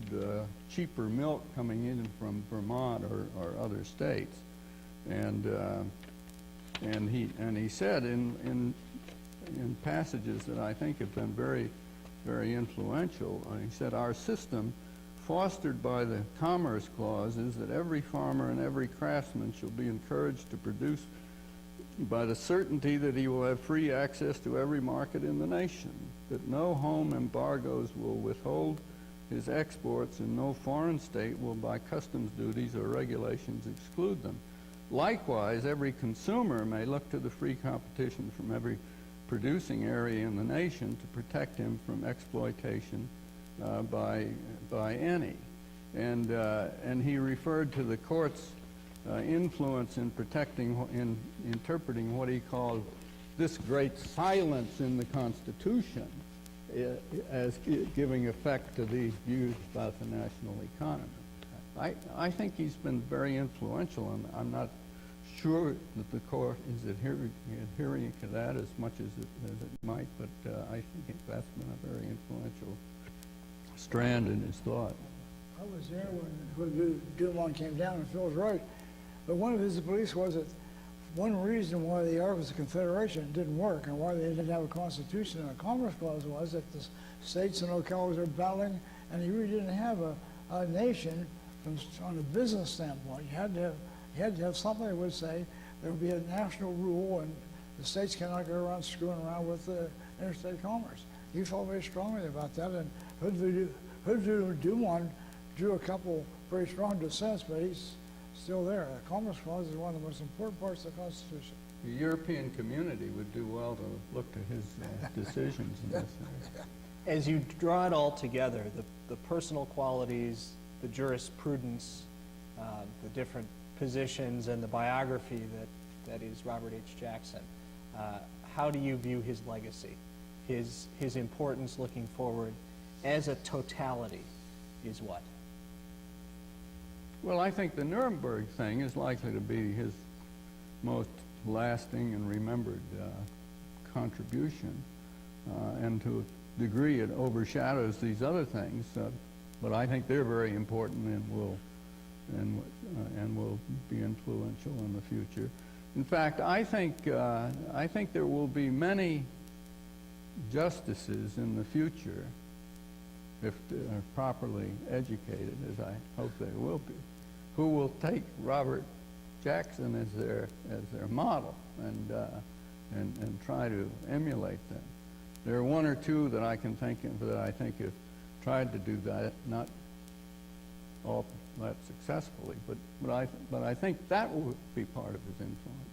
cheaper milk coming in from Vermont or other states, and he said in passages that I think have been very, very influential. He said, "Our system, fostered by the Commerce Clause, is that every farmer and every craftsman shall be encouraged to produce by the certainty that he will have free access to every market in the nation, that no home embargoes will withhold his exports, and no foreign state will by customs duties or regulations exclude them. Likewise, every consumer may look to the free competition from every producing area in the nation to protect him from exploitation by any." And he referred to the court's influence in interpreting what he called this great silence in the Constitution as giving effect to these views about the national economy. I think he's been very influential, and I'm not sure that the court is adhering to that as much as it might, but I think that's been a very influential strand in his thought. I was there when Dumont came down, and Phil's right. But one of his beliefs was that one reason why the Articles of Confederation didn't work and why they didn't have a constitution and a Commerce Clause was that the states and localities are battling, and you really didn't have a nation on a business standpoint. You had to have something that would say, there'll be a national rule, and the states cannot go around screwing around with interstate commerce. He felt very strongly about that, and Hood Dumont drew a couple very strong dissents, but he's still there. The Commerce Clause is one of the most important parts of the Constitution. The European community would do well to look to his decisions in this area. As you draw it all together, the personal qualities, the jurisprudence, the different positions, and the biography that is Robert H. Jackson, how do you view his legacy, his importance looking forward as a totality is what? Well, I think the Nuremberg thing is likely to be his most lasting and remembered contribution, and to a degree it overshadows these other things, but I think they're very important and will be influential in the future. In fact, I think there will be many justices in the future, if they're properly educated, as I hope they will be, who will take Robert Jackson as their model and try to emulate them. There are one or two that I can think of that I think have tried to do that, not all that successfully, but I think that will be part of his influence.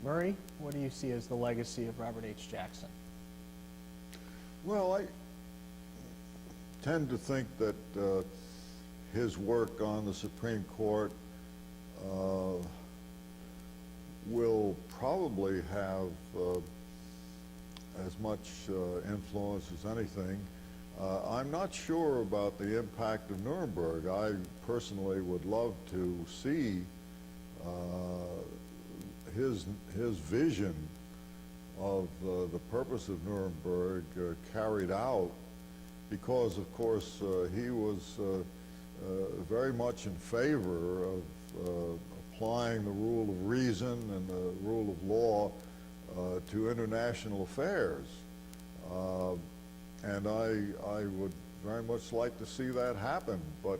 Murray, what do you see as the legacy of Robert H. Jackson? Well, I tend to think that his work on the Supreme Court will probably have as much influence as anything. I'm not sure about the impact of Nuremberg. I personally would love to see his vision of the purpose of Nuremberg carried out, because, of course, he was very much in favor of applying the rule of reason and the rule of law to international affairs. And I would very much like to see that happen, but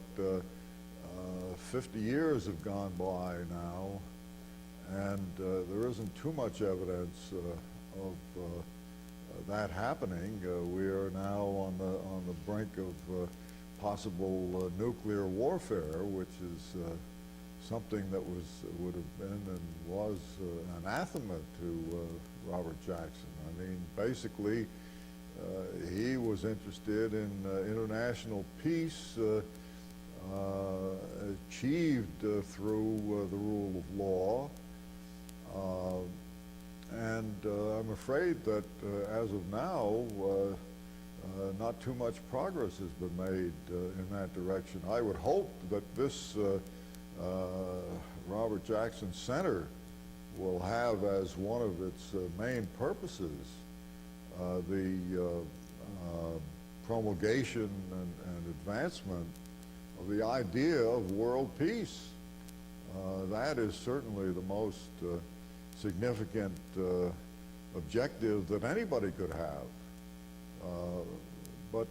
50 years have gone by now, and there isn't too much evidence of that happening. We are now on the brink of possible nuclear warfare, which is something that would have been and was anathema to Robert Jackson. I mean, basically, he was interested in international peace achieved through the rule of law. And I'm afraid that as of now, not too much progress has been made in that direction. I would hope that this Robert Jackson Center will have as one of its main purposes the promulgation and advancement of the idea of world peace. That is certainly the most significant objective that anybody could have. But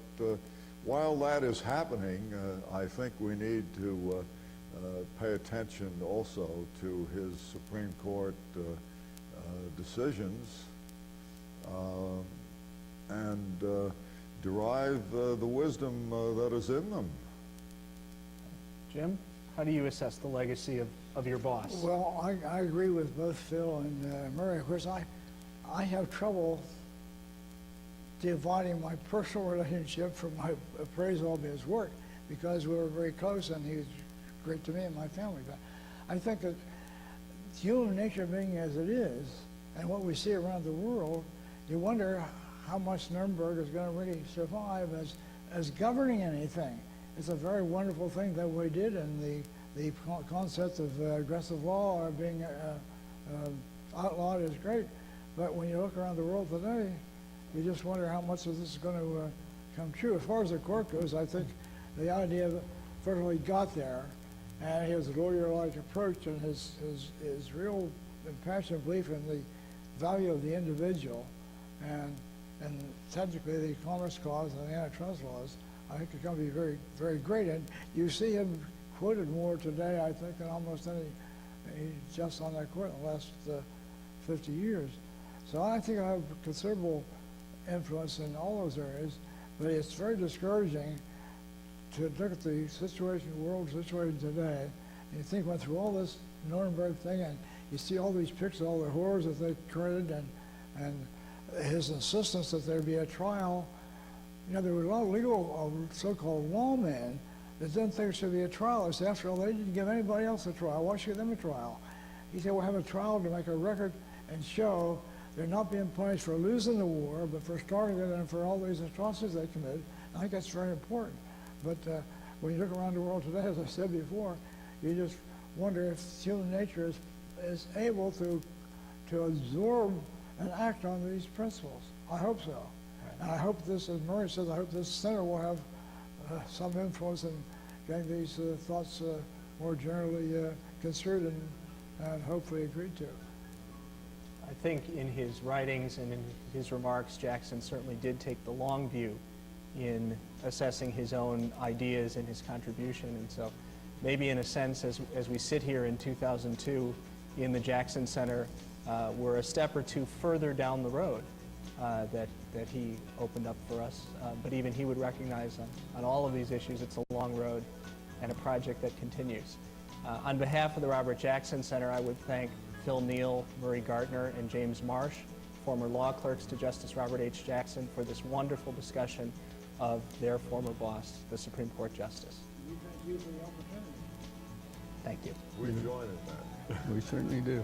while that is happening, I think we need to pay attention also to his Supreme Court decisions and derive the wisdom that is in them. Jim, how do you assess the legacy of your boss? Well, I agree with both Phil and Murray. Of course, I have trouble dividing my personal relationship from my appraisal of his work, because we were very close and he was great to me and my family. But I think that human nature being as it is, and what we see around the world, you wonder how much Nuremberg is going to really survive as governing anything. It's a very wonderful thing that we did, and the concept of aggressive law being outlawed is great. But when you look around the world today, you just wonder how much of this is going to come true. As far as the court goes, I think the idea that first of all he got there, and his lawyer-like approach and his real impassioned belief in the value of the individual, and technically the Commerce Clause and the antitrust laws, I think are going to be very, very great. And you see him quoted more today, I think, than almost just on that court in the last 50 years. So I think I have considerable influence in all those areas, but it's very discouraging to look at the situation, world situation today, and you think went through all this Nuremberg thing, and you see all these pictures, all the horrors that they created, and his insistence that there be a trial. You know, there were a lot of legal, so-called lawmen that didn't think there should be a trial. They said, after all, they didn't give anybody else a trial. Why should give them a trial? He said, we'll have a trial to make a record and show they're not being punished for losing the war, but for starting it and for all these atrocities they committed. I think that's very important. But when you look around the world today, as I said before, you just wonder if human nature is able to absorb and act on these principles. I hope so. Right. And I hope this, as Murray says, I hope this center will have some influence in getting these thoughts more generally considered and hopefully agreed to. I think in his writings and in his remarks, Jackson certainly did take the long view in assessing his own ideas and his contribution. And so maybe in a sense, as we sit here in 2002 in the Jackson Center, we're a step or two further down the road that he opened up for us. But even he would recognize on all of these issues, it's a long road and a project that continues. On behalf of the Robert Jackson Center, I would thank Phil Neal, Murray Gartner, and James Marsh, former law clerks to Justice Robert H. Jackson, for this wonderful discussion of their former boss, the Supreme Court Justice. Thank you for the opportunity. Thank you. We join in that. We certainly do.